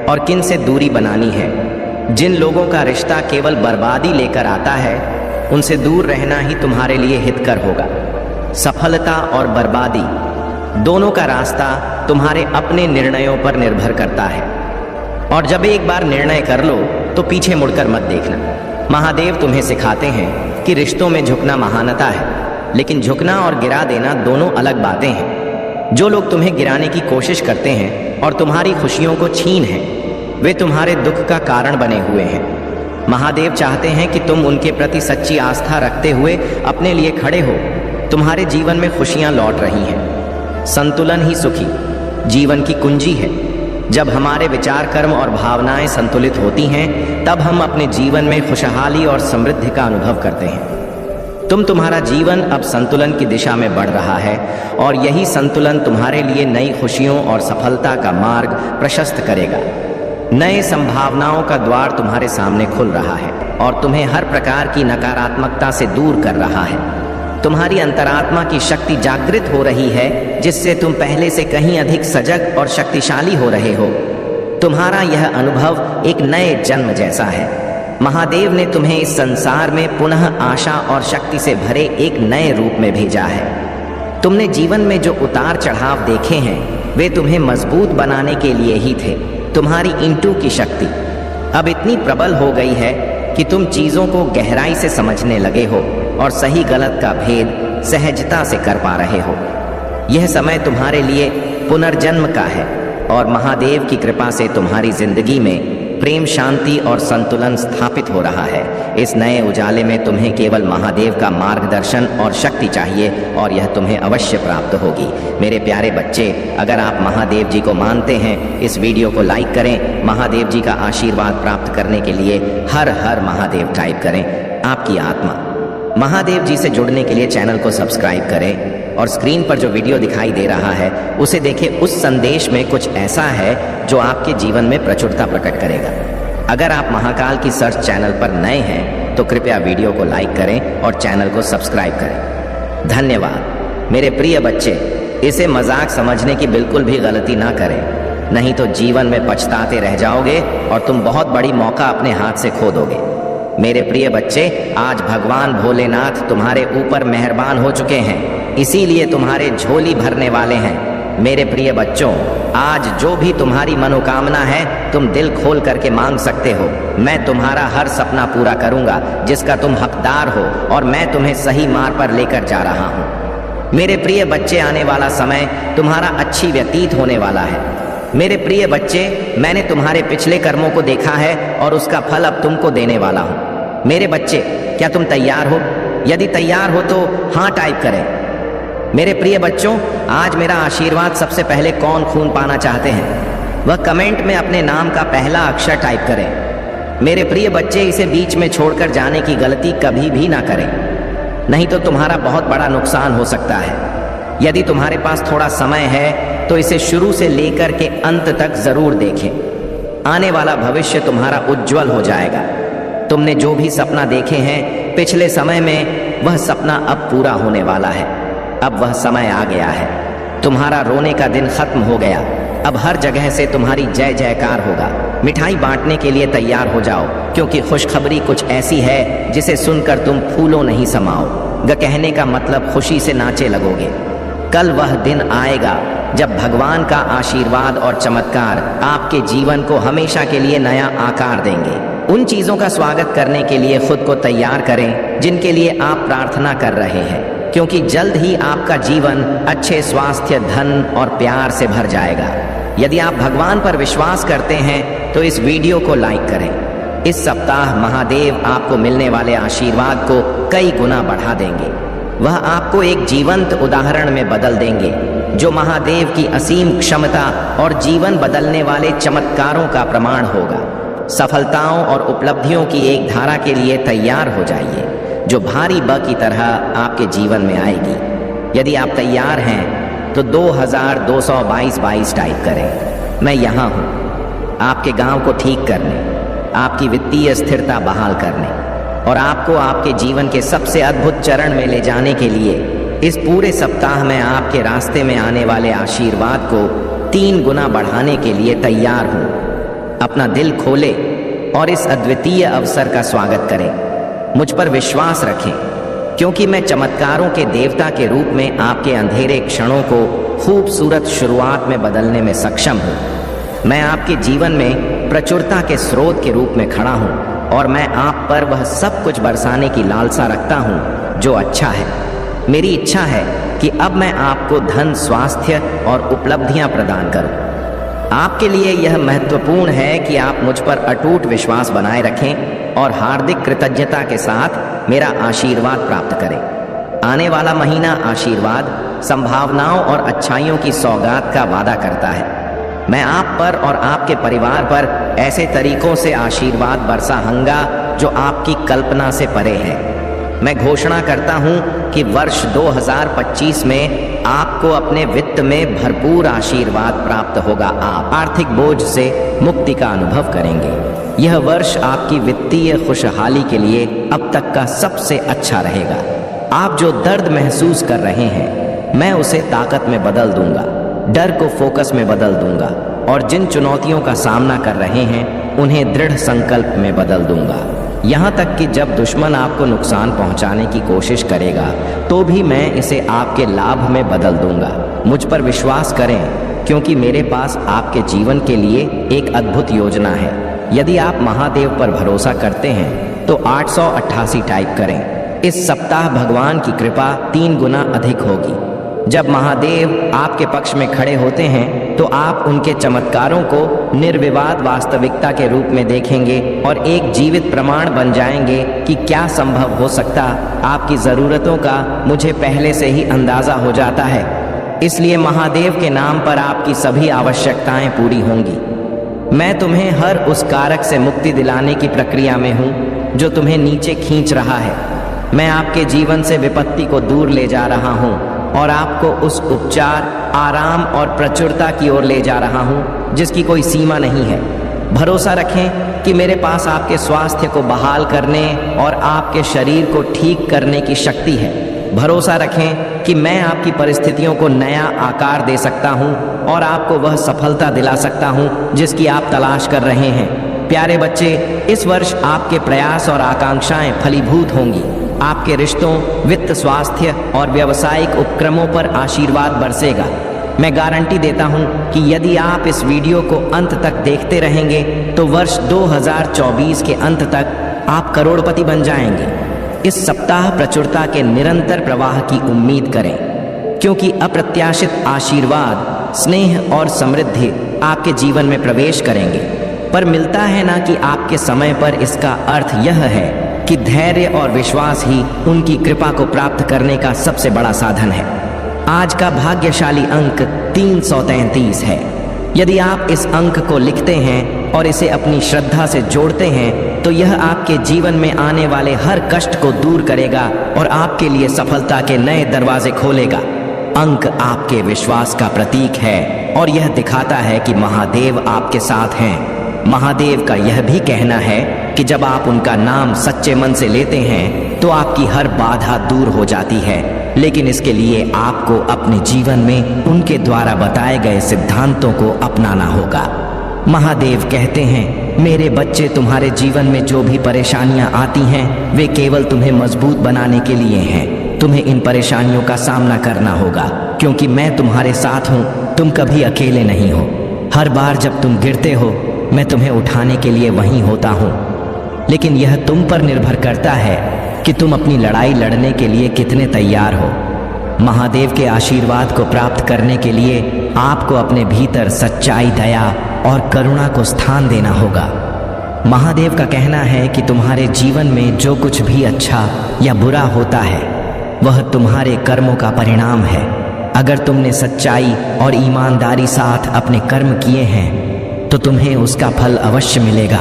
और किन से दूरी बनानी है। जिन लोगों का रिश्ता केवल बर्बादी लेकर आता है, उनसे दूर रहना ही तुम्हारे लिए हितकर होगा। सफलता और बर्बादी दोनों का रास्ता तुम्हारे अपने निर्णयों पर निर्भर करता है और जब एक बार निर्णय कर लो तो पीछे मुड़कर मत देखना। महादेव तुम्हें सिखाते हैं कि रिश्तों में झुकना महानता है, लेकिन झुकना और गिरा देना दोनों अलग बातें हैं। जो लोग तुम्हें गिराने की कोशिश करते हैं और तुम्हारी खुशियों को छीन हैं, वे तुम्हारे दुख का कारण बने हुए हैं। महादेव चाहते हैं कि तुम उनके प्रति सच्ची आस्था रखते हुए अपने लिए खड़े हो। तुम्हारे जीवन में खुशियां लौट रही हैं। संतुलन ही सुखी जीवन की कुंजी है। जब हमारे विचार, कर्म और भावनाएं संतुलित होती हैं, तब हम अपने जीवन में खुशहाली और समृद्धि का अनुभव करते हैं। तुम तुम्हारा जीवन अब संतुलन की दिशा में बढ़ रहा है और यही संतुलन तुम्हारे लिए नई खुशियों और सफलता का मार्ग प्रशस्त करेगा। नए संभावनाओं का द्वार तुम्हारे सामने खुल रहा है और तुम्हें हर प्रकार की नकारात्मकता से दूर कर रहा है। तुम्हारी अंतरात्मा की शक्ति जागृत हो रही है, जिससे तुम पहले से कहीं अधिक सजग और शक्तिशाली हो रहे हो। तुम्हारा यह अनुभव एक नए जन्म जैसा है। महादेव ने तुम्हें इस संसार में पुनः आशा और शक्ति से भरे एक नए रूप में भेजा है। तुमने जीवन में जो उतार चढ़ाव देखे हैं, वे तुम्हें मजबूत बनाने के लिए ही थे। तुम्हारी इंटू की शक्ति अब इतनी प्रबल हो गई है कि तुम चीजों को गहराई से समझने लगे हो और सही गलत का भेद सहजता से कर पा रहे हो। यह समय तुम्हारे लिए पुनर्जन्म का है और महादेव की कृपा से तुम्हारी जिंदगी में प्रेम, शांति और संतुलन स्थापित हो रहा है। इस नए उजाले में तुम्हें केवल महादेव का मार्गदर्शन और शक्ति चाहिए और यह तुम्हें अवश्य प्राप्त होगी। मेरे प्यारे बच्चे, अगर आप महादेव जी को मानते हैं, इस वीडियो को लाइक करें। महादेव जी का आशीर्वाद प्राप्त करने के लिए हर हर महादेव टाइप करें। आपकी आत्मा महादेव जी से जुड़ने के लिए चैनल को सब्सक्राइब करें और स्क्रीन पर जो वीडियो दिखाई दे रहा है उसे देखें। उस संदेश में कुछ ऐसा है जो आपके जीवन में प्रचुरता प्रकट करेगा। अगर आप महाकाल की सर्च चैनल पर नए हैं तो कृपया वीडियो को लाइक करें और चैनल को सब्सक्राइब करें। धन्यवाद। मेरे प्रिय बच्चे, इसे मजाक समझने की बिल्कुल भी गलती ना करें, नहीं तो जीवन में पछताते रह जाओगे और तुम बहुत बड़ी मौका अपने हाथ से खो दोगे। मेरे प्रिय बच्चे, आज भगवान भोलेनाथ तुम्हारे ऊपर मेहरबान हो चुके हैं, इसीलिए तुम्हारे झोली भरने वाले हैं। मेरे प्रिय बच्चों, आज जो भी तुम्हारी मनोकामना है तुम दिल खोल करके मांग सकते हो। मैं तुम्हारा हर सपना पूरा करूंगा जिसका तुम हकदार हो और मैं तुम्हें सही मार्ग पर लेकर जा रहा हूं। मेरे प्रिय बच्चे, आने वाला समय तुम्हारा अच्छी व्यतीत होने वाला है। मेरे प्रिय बच्चे, मैंने तुम्हारे पिछले कर्मों को देखा है और उसका फल अब तुमको देने वाला हूं। मेरे बच्चे, क्या तुम तैयार हो? यदि तैयार हो तो हाँ टाइप करें। मेरे प्रिय बच्चों, आज मेरा आशीर्वाद सबसे पहले कौन खून पाना चाहते हैं, वह कमेंट में अपने नाम का पहला अक्षर टाइप करें। मेरे प्रिय बच्चे, इसे बीच में छोड़कर जाने की गलती कभी भी ना करें, नहीं तो तुम्हारा बहुत बड़ा नुकसान हो सकता है। यदि तुम्हारे पास थोड़ा समय है तो इसे शुरू से लेकर के अंत तक जरूर देखें। आने वाला भविष्य तुम्हारा उज्जवल हो जाएगा। तुमने जो भी सपना देखे हैं पिछले समय में, वह सपना अब पूरा होने वाला है। अब वह समय आ गया है। तुम्हारा रोने का दिन खत्म हो गया। अब हर जगह से तुम्हारी जय जयकार होगा। मिठाई बांटने के लिए तैयार हो जाओ, क्योंकि खुशखबरी कुछ ऐसी है जिसे सुनकर तुम फूलों नहीं समाओ। कहने का मतलब खुशी से नाचे लगोगे। कल वह दिन आएगा जब भगवान का आशीर्वाद और चमत्कार आपके जीवन को हमेशा के लिए नया आकार देंगे। उन चीजों का स्वागत करने के लिए खुद को तैयार करें जिनके लिए आप प्रार्थना कर रहे हैं, क्योंकि जल्द ही आपका जीवन अच्छे स्वास्थ्य, धन और प्यार से भर जाएगा। यदि आप भगवान पर विश्वास करते हैं तो इस वीडियो को लाइक करें। इस सप्ताह महादेव आपको मिलने वाले आशीर्वाद को कई गुना बढ़ा देंगे। वह आपको एक जीवंत उदाहरण में बदल देंगे, जो महादेव की असीम क्षमता और जीवन बदलने वाले चमत्कारों का प्रमाण होगा। सफलताओं और उपलब्धियों की एक धारा के लिए तैयार हो जाइए, जो भारी ब की तरह आपके जीवन में आएगी। यदि आप तैयार हैं तो 2222 टाइप करें। मैं यहाँ हूँ आपके गांव को ठीक करने, आपकी वित्तीय स्थिरता बहाल करने और आपको आपके जीवन के सबसे अद्भुत चरण में ले जाने के लिए इस पूरे सप्ताह में आपके रास्ते में आने वाले आशीर्वाद को 3 गुना बढ़ाने के लिए तैयार हूँ। अपना दिल खोले और इस अद्वितीय अवसर का स्वागत करें। मुझ पर विश्वास रखें, क्योंकि मैं चमत्कारों के देवता के रूप में आपके अंधेरे क्षणों को खूबसूरत शुरुआत में बदलने में सक्षम हूँ। मैं आपके जीवन में प्रचुरता के स्रोत के रूप में खड़ा हूँ और मैं आप पर वह सब कुछ बरसाने की लालसा रखता हूँ जो अच्छा है। मेरी इच्छा है कि अब मैं आपको धन, स्वास्थ्य और उपलब्धियां प्रदान करूं। आपके लिए यह महत्वपूर्ण है कि आप मुझ पर अटूट विश्वास बनाए रखें और हार्दिक कृतज्ञता के साथ मेरा आशीर्वाद प्राप्त करें। आने वाला महीना आशीर्वाद, संभावनाओं और अच्छाइयों की सौगात का वादा करता है। मैं आप पर और आपके परिवार पर ऐसे तरीकों से आशीर्वाद बरसाऊंगा जो आपकी कल्पना से परे है। मैं घोषणा करता हूं कि वर्ष 2025 में आपको अपने वित्त में भरपूर आशीर्वाद प्राप्त होगा। आप आर्थिक बोझ से मुक्ति का अनुभव करेंगे। यह वर्ष आपकी वित्तीय खुशहाली के लिए अब तक का सबसे अच्छा रहेगा। आप जो दर्द महसूस कर रहे हैं, मैं उसे ताकत में बदल दूंगा, डर को फोकस में बदल दूंगा और जिन चुनौतियों का सामना कर रहे हैं उन्हें दृढ़ संकल्प में बदल दूंगा। यहाँ तक कि जब दुश्मन आपको नुकसान पहुँचाने की कोशिश करेगा तो भी मैं इसे आपके लाभ में बदल दूंगा। मुझ पर विश्वास करें, क्योंकि मेरे पास आपके जीवन के लिए एक अद्भुत योजना है। यदि आप महादेव पर भरोसा करते हैं तो 888 टाइप करें। इस सप्ताह भगवान की कृपा 3 गुना अधिक होगी। जब महादेव आपके पक्ष में खड़े होते हैं तो आप उनके चमत्कारों को निर्विवाद वास्तविकता के रूप में देखेंगे और एक जीवित प्रमाण बन जाएंगे कि क्या संभव हो सकता। आपकी ज़रूरतों का मुझे पहले से ही अंदाज़ा हो जाता है, इसलिए महादेव के नाम पर आपकी सभी आवश्यकताएं पूरी होंगी। मैं तुम्हें हर उस कारक से मुक्ति दिलाने की प्रक्रिया में हूँ जो तुम्हें नीचे खींच रहा है। मैं आपके जीवन से विपत्ति को दूर ले जा रहा हूँ और आपको उस उपचार, आराम और प्रचुरता की ओर ले जा रहा हूँ जिसकी कोई सीमा नहीं है। भरोसा रखें कि मेरे पास आपके स्वास्थ्य को बहाल करने और आपके शरीर को ठीक करने की शक्ति है। भरोसा रखें कि मैं आपकी परिस्थितियों को नया आकार दे सकता हूँ और आपको वह सफलता दिला सकता हूँ जिसकी आप तलाश कर रहे हैं। प्यारे बच्चे, इस वर्ष आपके प्रयास और आकांक्षाएं फलीभूत होंगी। आपके रिश्तों, वित्त, स्वास्थ्य और व्यावसायिक उपक्रमों पर आशीर्वाद बरसेगा। मैं गारंटी देता हूं कि यदि आप इस वीडियो को अंत तक देखते रहेंगे तो वर्ष 2024 के अंत तक आप करोड़पति बन जाएंगे। इस सप्ताह प्रचुरता के निरंतर प्रवाह की उम्मीद करें, क्योंकि अप्रत्याशित आशीर्वाद, स्नेह और समृद्धि आपके जीवन में प्रवेश करेंगे। पर मिलता है ना कि आपके समय पर इसका अर्थ यह है कि धैर्य और विश्वास ही उनकी कृपा को प्राप्त करने का सबसे बड़ा साधन है। आज का भाग्यशाली अंक 333 है। यदि आप इस अंक को लिखते हैं और इसे अपनी श्रद्धा से जोड़ते हैं तो यह आपके जीवन में आने वाले हर कष्ट को दूर करेगा और आपके लिए सफलता के नए दरवाजे खोलेगा। अंक आपके विश्वास का प्रतीक है और यह दिखाता है कि महादेव आपके साथ हैं। महादेव का यह भी कहना है कि जब आप उनका नाम सच्चे मन से लेते हैं तो आपकी हर बाधा दूर हो जाती है, लेकिन इसके लिए आपको अपने जीवन में उनके द्वारा बताए गए सिद्धांतों को अपनाना होगा। महादेव कहते हैं, मेरे बच्चे, तुम्हारे जीवन में जो भी परेशानियां आती हैं वे केवल तुम्हें मजबूत बनाने के लिए हैं। तुम्हें इन परेशानियों का सामना करना होगा, क्योंकि मैं तुम्हारे साथ हूँ। तुम कभी अकेले नहीं हो। हर बार जब तुम गिरते हो मैं तुम्हें उठाने के लिए वहीं होता हूँ, लेकिन यह तुम पर निर्भर करता है कि तुम अपनी लड़ाई लड़ने के लिए कितने तैयार हो। महादेव के आशीर्वाद को प्राप्त करने के लिए आपको अपने भीतर सच्चाई, दया और करुणा को स्थान देना होगा। महादेव का कहना है कि तुम्हारे जीवन में जो कुछ भी अच्छा या बुरा होता है वह तुम्हारे कर्मों का परिणाम है। अगर तुमने सच्चाई और ईमानदारी साथ अपने कर्म किए हैं तो तुम्हें उसका फल अवश्य मिलेगा,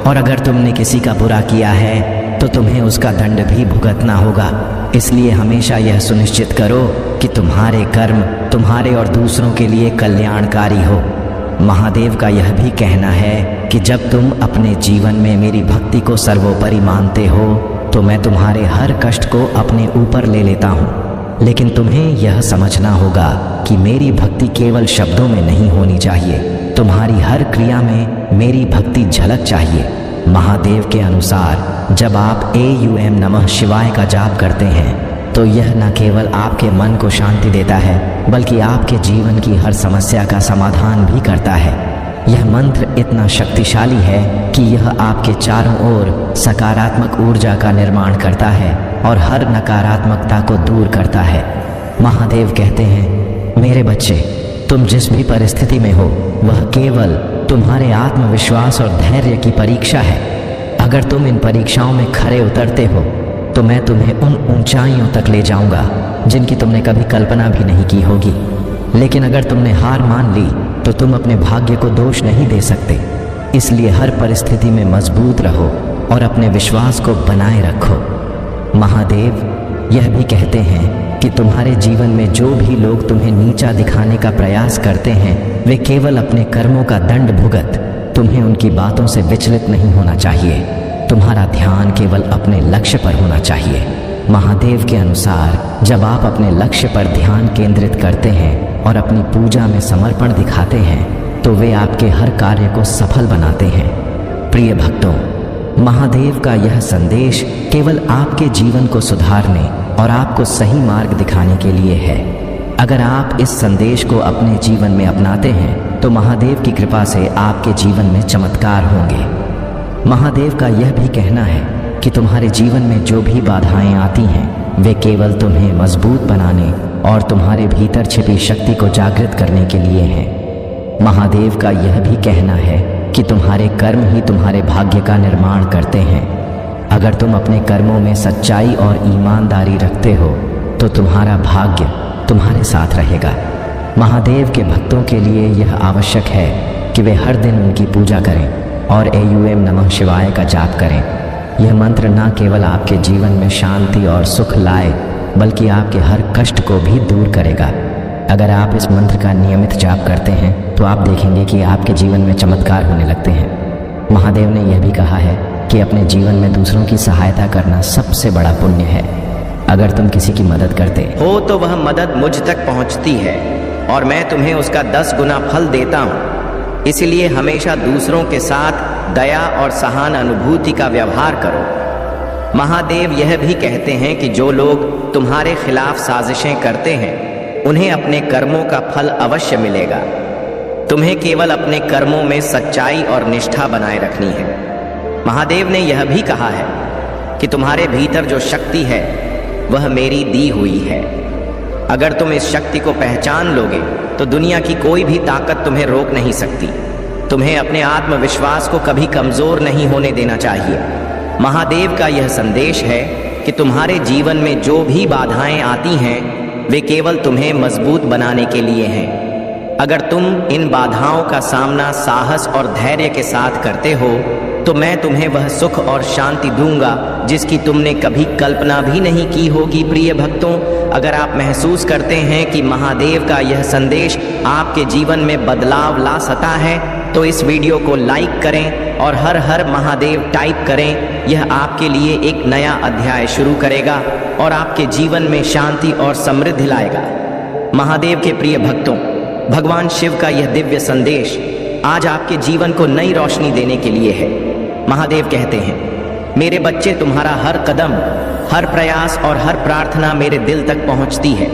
और अगर तुमने किसी का बुरा किया है तो तुम्हें उसका दंड भी भुगतना होगा। इसलिए हमेशा यह सुनिश्चित करो कि तुम्हारे कर्म तुम्हारे और दूसरों के लिए कल्याणकारी हो। महादेव का यह भी कहना है कि जब तुम अपने जीवन में मेरी भक्ति को सर्वोपरि मानते हो तो मैं तुम्हारे हर कष्ट को अपने ऊपर ले लेता हूँ। लेकिन तुम्हें यह समझना होगा कि मेरी भक्ति केवल शब्दों में नहीं होनी चाहिए, तुम्हारी हर क्रिया में मेरी भक्ति झलक चाहिए। महादेव के अनुसार जब आप AUM नमः शिवाय का जाप करते हैं तो यह न केवल आपके मन को शांति देता है बल्कि आपके जीवन की हर समस्या का समाधान भी करता है। यह मंत्र इतना शक्तिशाली है कि यह आपके चारों ओर सकारात्मक ऊर्जा का निर्माण करता है और हर नकारात्मकता को दूर करता है। महादेव कहते हैं, मेरे बच्चे, तुम जिस भी परिस्थिति में हो वह केवल तुम्हारे आत्मविश्वास और धैर्य की परीक्षा है। अगर तुम इन परीक्षाओं में खरे उतरते हो तो मैं तुम्हें उन ऊंचाइयों तक ले जाऊंगा जिनकी तुमने कभी कल्पना भी नहीं की होगी। लेकिन अगर तुमने हार मान ली तो तुम अपने भाग्य को दोष नहीं दे सकते। इसलिए हर परिस्थिति में मजबूत रहो और अपने विश्वास को बनाए रखो। महादेव यह भी कहते हैं कि तुम्हारे जीवन में जो भी लोग तुम्हें नीचा दिखाने का प्रयास करते हैं वे केवल अपने कर्मों का दंड भुगत। तुम्हें उनकी बातों से विचलित नहीं होना चाहिए। तुम्हारा ध्यान केवल अपने लक्ष्य पर होना चाहिए। महादेव के अनुसार जब आप अपने लक्ष्य पर ध्यान केंद्रित करते हैं और अपनी पूजा में समर्पण दिखाते हैं तो वे आपके हर कार्य को सफल बनाते हैं। प्रिय भक्तों, महादेव का यह संदेश केवल आपके जीवन को सुधारने और आपको सही मार्ग दिखाने के लिए है। अगर आप इस संदेश को अपने जीवन में अपनाते हैं तो महादेव की कृपा से आपके जीवन में चमत्कार होंगे। महादेव का यह भी कहना है कि तुम्हारे जीवन में जो भी बाधाएं आती हैं वे केवल तुम्हें मजबूत बनाने और तुम्हारे भीतर छिपी शक्ति को जागृत करने के लिए हैं। महादेव का यह भी कहना है कि तुम्हारे कर्म ही तुम्हारे भाग्य का निर्माण करते हैं। अगर तुम अपने कर्मों में सच्चाई और ईमानदारी रखते हो तो तुम्हारा भाग्य तुम्हारे साथ रहेगा। महादेव के भक्तों के लिए यह आवश्यक है कि वे हर दिन उनकी पूजा करें और AUM नमः शिवाय का जाप करें। यह मंत्र न केवल आपके जीवन में शांति और सुख लाए बल्कि आपके हर कष्ट को भी दूर करेगा। अगर आप इस मंत्र का नियमित जाप करते हैं तो आप देखेंगे कि आपके जीवन में चमत्कार होने लगते हैं। महादेव ने यह भी कहा है कि अपने जीवन में दूसरों की सहायता करना सबसे बड़ा पुण्य है। अगर तुम किसी की मदद करते हो तो वह मदद मुझ तक पहुंचती है और मैं तुम्हें उसका 10 गुना फल देता हूं। इसलिए हमेशा दूसरों के साथ दया और सहानुभूति का व्यवहार करो। महादेव यह भी कहते हैं कि जो लोग तुम्हारे खिलाफ साजिशें करते हैं उन्हें अपने कर्मों का फल अवश्य मिलेगा। तुम्हें केवल अपने कर्मों में सच्चाई और निष्ठा बनाए रखनी है। महादेव ने यह भी कहा है कि तुम्हारे भीतर जो शक्ति है वह मेरी दी हुई है। अगर तुम इस शक्ति को पहचान लोगे तो दुनिया की कोई भी ताकत तुम्हें रोक नहीं सकती। तुम्हें अपने आत्मविश्वास को कभी कमजोर नहीं होने देना चाहिए। महादेव का यह संदेश है कि तुम्हारे जीवन में जो भी बाधाएं आती हैं वे केवल तुम्हें मजबूत बनाने के लिए हैं। अगर तुम इन बाधाओं का सामना साहस और धैर्य के साथ करते हो तो मैं तुम्हें वह सुख और शांति दूंगा जिसकी तुमने कभी कल्पना भी नहीं की होगी। प्रिय भक्तों, अगर आप महसूस करते हैं कि महादेव का यह संदेश आपके जीवन में बदलाव ला सकता है तो इस वीडियो को लाइक करें और हर हर महादेव टाइप करें। यह आपके लिए एक नया अध्याय शुरू करेगा और आपके जीवन में शांति और समृद्धि लाएगा। महादेव के प्रिय भक्तों, भगवान शिव का यह दिव्य संदेश आज आपके जीवन को नई रोशनी देने के लिए है। महादेव कहते हैं, मेरे बच्चे, तुम्हारा हर कदम, हर प्रयास और हर प्रार्थना मेरे दिल तक पहुंचती है।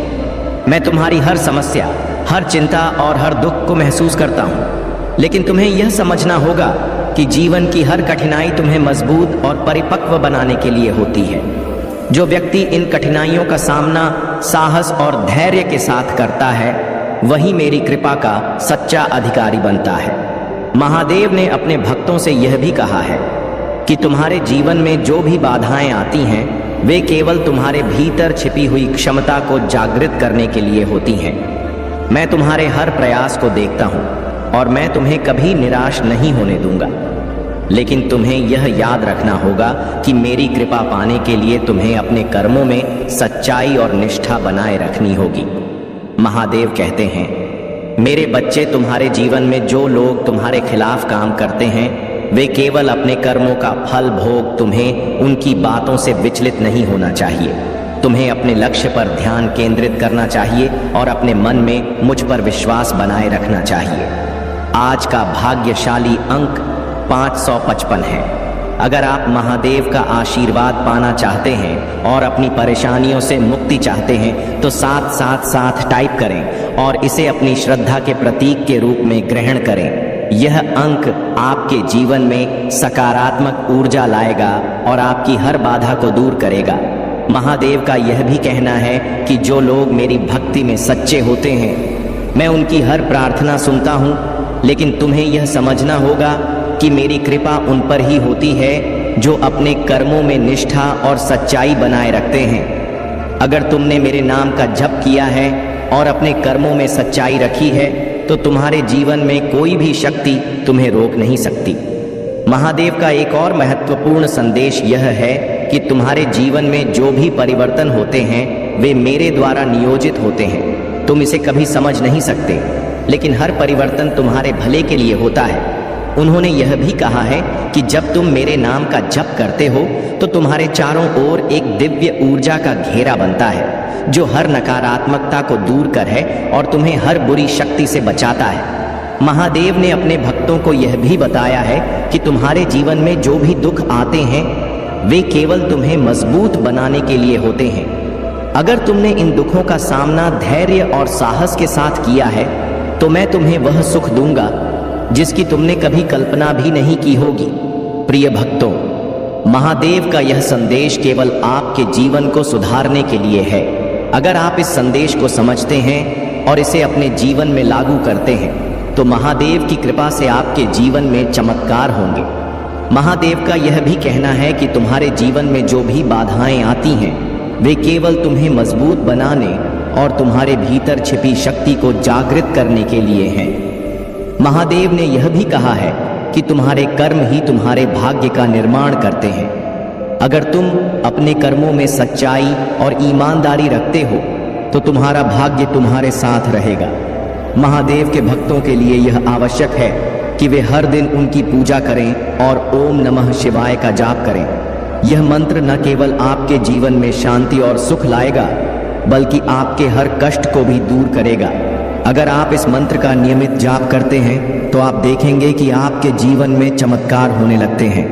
मैं तुम्हारी हर समस्या, हर चिंता और हर दुख को महसूस करता हूं। लेकिन तुम्हें यह समझना होगा कि जीवन की हर कठिनाई तुम्हें मजबूत और परिपक्व बनाने के लिए होती है। जो व्यक्ति इन कठिनाइयों का सामना साहस और धैर्य के साथ करता है वही मेरी कृपा का सच्चा अधिकारी बनता है। महादेव ने अपने भक्तों से यह भी कहा है कि तुम्हारे जीवन में जो भी बाधाएं आती हैं वे केवल तुम्हारे भीतर छिपी हुई क्षमता को जागृत करने के लिए होती हैं। मैं तुम्हारे हर प्रयास को देखता हूं और मैं तुम्हें कभी निराश नहीं होने दूंगा। लेकिन तुम्हें यह याद रखना होगा कि मेरी कृपा पाने के लिए तुम्हें अपने कर्मों में सच्चाई और निष्ठा बनाए रखनी होगी। महादेव कहते हैं, मेरे बच्चे, तुम्हारे जीवन में जो लोग तुम्हारे खिलाफ काम करते हैं वे केवल अपने कर्मों का फल भोग। तुम्हें उनकी बातों से विचलित नहीं होना चाहिए। तुम्हें अपने लक्ष्य पर ध्यान केंद्रित करना चाहिए और अपने मन में मुझ पर विश्वास बनाए रखना चाहिए। आज का भाग्यशाली अंक 555 है। अगर आप महादेव का आशीर्वाद पाना चाहते हैं और अपनी परेशानियों से मुक्ति चाहते हैं तो 777 टाइप करें और इसे अपनी श्रद्धा के प्रतीक के रूप में ग्रहण करें। यह अंक आपके जीवन में सकारात्मक ऊर्जा लाएगा और आपकी हर बाधा को दूर करेगा। महादेव का यह भी कहना है कि जो लोग मेरी भक्ति में सच्चे होते हैं मैं उनकी हर प्रार्थना सुनता हूँ। लेकिन तुम्हें यह समझना होगा कि मेरी कृपा उन पर ही होती है जो अपने कर्मों में निष्ठा और सच्चाई बनाए रखते हैं। अगर तुमने मेरे नाम का जप किया है और अपने कर्मों में सच्चाई रखी है तो तुम्हारे जीवन में कोई भी शक्ति तुम्हें रोक नहीं सकती। महादेव का एक और महत्वपूर्ण संदेश यह है कि तुम्हारे जीवन में जो भी परिवर्तन होते हैं वे मेरे द्वारा नियोजित होते हैं। तुम इसे कभी समझ नहीं सकते, लेकिन हर परिवर्तन तुम्हारे भले के लिए होता है। उन्होंने यह भी कहा है कि जब तुम मेरे नाम का जप करते हो तो तुम्हारे चारों ओर एक दिव्य ऊर्जा का घेरा बनता है जो हर नकारात्मकता को दूर कर है और तुम्हें हर बुरी शक्ति से बचाता है। महादेव ने अपने भक्तों को यह भी बताया है कि तुम्हारे जीवन में जो भी दुख आते हैं वे केवल तुम्हें मजबूत बनाने के लिए होते हैं। अगर तुमने इन दुखों का सामना धैर्य और साहस के साथ किया है तो मैं तुम्हें वह सुख दूंगा जिसकी तुमने कभी कल्पना भी नहीं की होगी। प्रिय भक्तों, महादेव का यह संदेश केवल आपके जीवन को सुधारने के लिए है। अगर आप इस संदेश को समझते हैं और इसे अपने जीवन में लागू करते हैं तो महादेव की कृपा से आपके जीवन में चमत्कार होंगे। महादेव का यह भी कहना है कि तुम्हारे जीवन में जो भी बाधाएं आती हैं वे केवल तुम्हें मजबूत बनाने और तुम्हारे भीतर छिपी शक्ति को जागृत करने के लिए हैं। महादेव ने यह भी कहा है कि तुम्हारे कर्म ही तुम्हारे भाग्य का निर्माण करते हैं। अगर तुम अपने कर्मों में सच्चाई और ईमानदारी रखते हो तो तुम्हारा भाग्य तुम्हारे साथ रहेगा। महादेव के भक्तों के लिए यह आवश्यक है कि वे हर दिन उनकी पूजा करें और ओम नमः शिवाय का जाप करें। यह मंत्र न केवल आपके जीवन में शांति और सुख लाएगा बल्कि आपके हर कष्ट को भी दूर करेगा। अगर आप इस मंत्र का नियमित जाप करते हैं तो आप देखेंगे कि आपके जीवन में चमत्कार होने लगते हैं।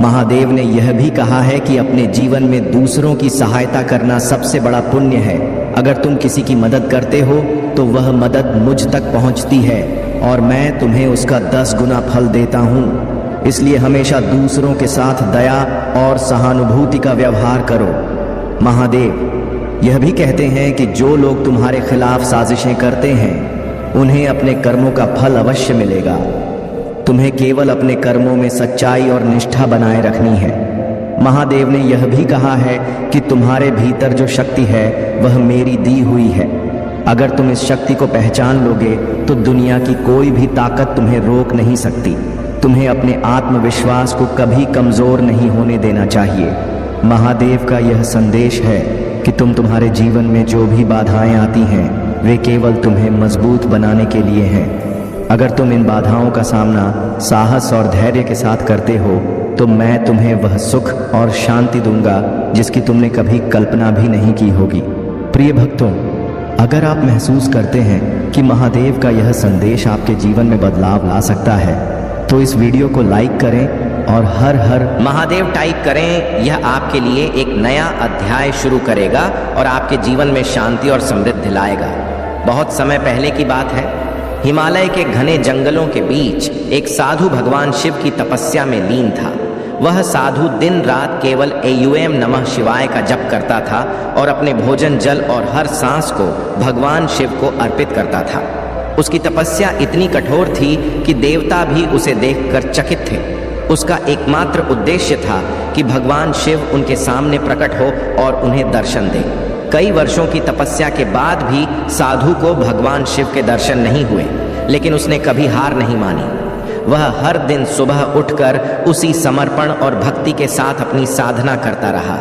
महादेव ने यह भी कहा है कि अपने जीवन में दूसरों की सहायता करना सबसे बड़ा पुण्य है। अगर तुम किसी की मदद करते हो तो वह मदद मुझ तक पहुंचती है और मैं तुम्हें उसका 10 गुना फल देता हूँ। इसलिए हमेशा दूसरों के साथ दया और सहानुभूति का व्यवहार करो। महादेव यह भी कहते हैं कि जो लोग तुम्हारे खिलाफ साजिशें करते हैं उन्हें अपने कर्मों का फल अवश्य मिलेगा। तुम्हें केवल अपने कर्मों में सच्चाई और निष्ठा बनाए रखनी है। महादेव ने यह भी कहा है कि तुम्हारे भीतर जो शक्ति है वह मेरी दी हुई है। अगर तुम इस शक्ति को पहचान लोगे तो दुनिया की कोई भी ताकत तुम्हें रोक नहीं सकती। तुम्हें अपने आत्मविश्वास को कभी कमजोर नहीं होने देना चाहिए। महादेव का यह संदेश है कि तुम्हारे जीवन में जो भी बाधाएं आती हैं वे केवल तुम्हें मजबूत बनाने के लिए हैं। अगर तुम इन बाधाओं का सामना साहस और धैर्य के साथ करते हो तो मैं तुम्हें वह सुख और शांति दूंगा जिसकी तुमने कभी कल्पना भी नहीं की होगी। प्रिय भक्तों, अगर आप महसूस करते हैं कि महादेव का यह संदेश आपके जीवन में बदलाव ला सकता है तो इस वीडियो को लाइक करें और हर हर महादेव टाइप करें। यह आपके लिए एक नया अध्याय शुरू करेगा और आपके जीवन में शांति और समृद्धि लाएगा। बहुत समय पहले की बात है, हिमालय के घने जंगलों के बीच एक साधु भगवान शिव की तपस्या में लीन था। वह साधु दिन रात केवल एयूएम नमः शिवाय का जप करता था और अपने भोजन जल और हर सांस को भगवान शिव को अर्पित करता था। उसकी तपस्या इतनी कठोर थी कि देवता भी उसे देखकर चकित थे। उसका एकमात्र उद्देश्य था कि भगवान शिव उनके सामने प्रकट हो और उन्हें दर्शन दे। कई वर्षों की तपस्या के बाद भी साधु को भगवान शिव के दर्शन नहीं हुए, लेकिन उसने कभी हार नहीं मानी। वह हर दिन सुबह उठकर उसी समर्पण और भक्ति के साथ अपनी साधना करता रहा।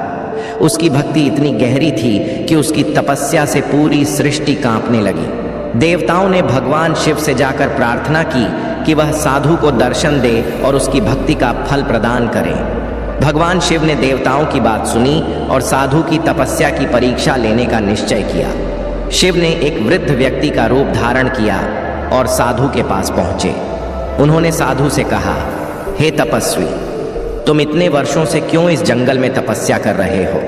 उसकी भक्ति इतनी गहरी थी कि उसकी तपस्या से पूरी सृष्टि कांपने लगी। देवताओं ने भगवान शिव से जाकर प्रार्थना की कि वह साधु को दर्शन दे और उसकी भक्ति का फल प्रदान करे। भगवान शिव ने देवताओं की बात सुनी और साधु की तपस्या की परीक्षा लेने का निश्चय किया। शिव ने एक वृद्ध व्यक्ति का रूप धारण किया और साधु के पास पहुंचे। उन्होंने साधु से कहा, हे तपस्वी, तुम इतने वर्षों से क्यों इस जंगल में तपस्या कर रहे हो?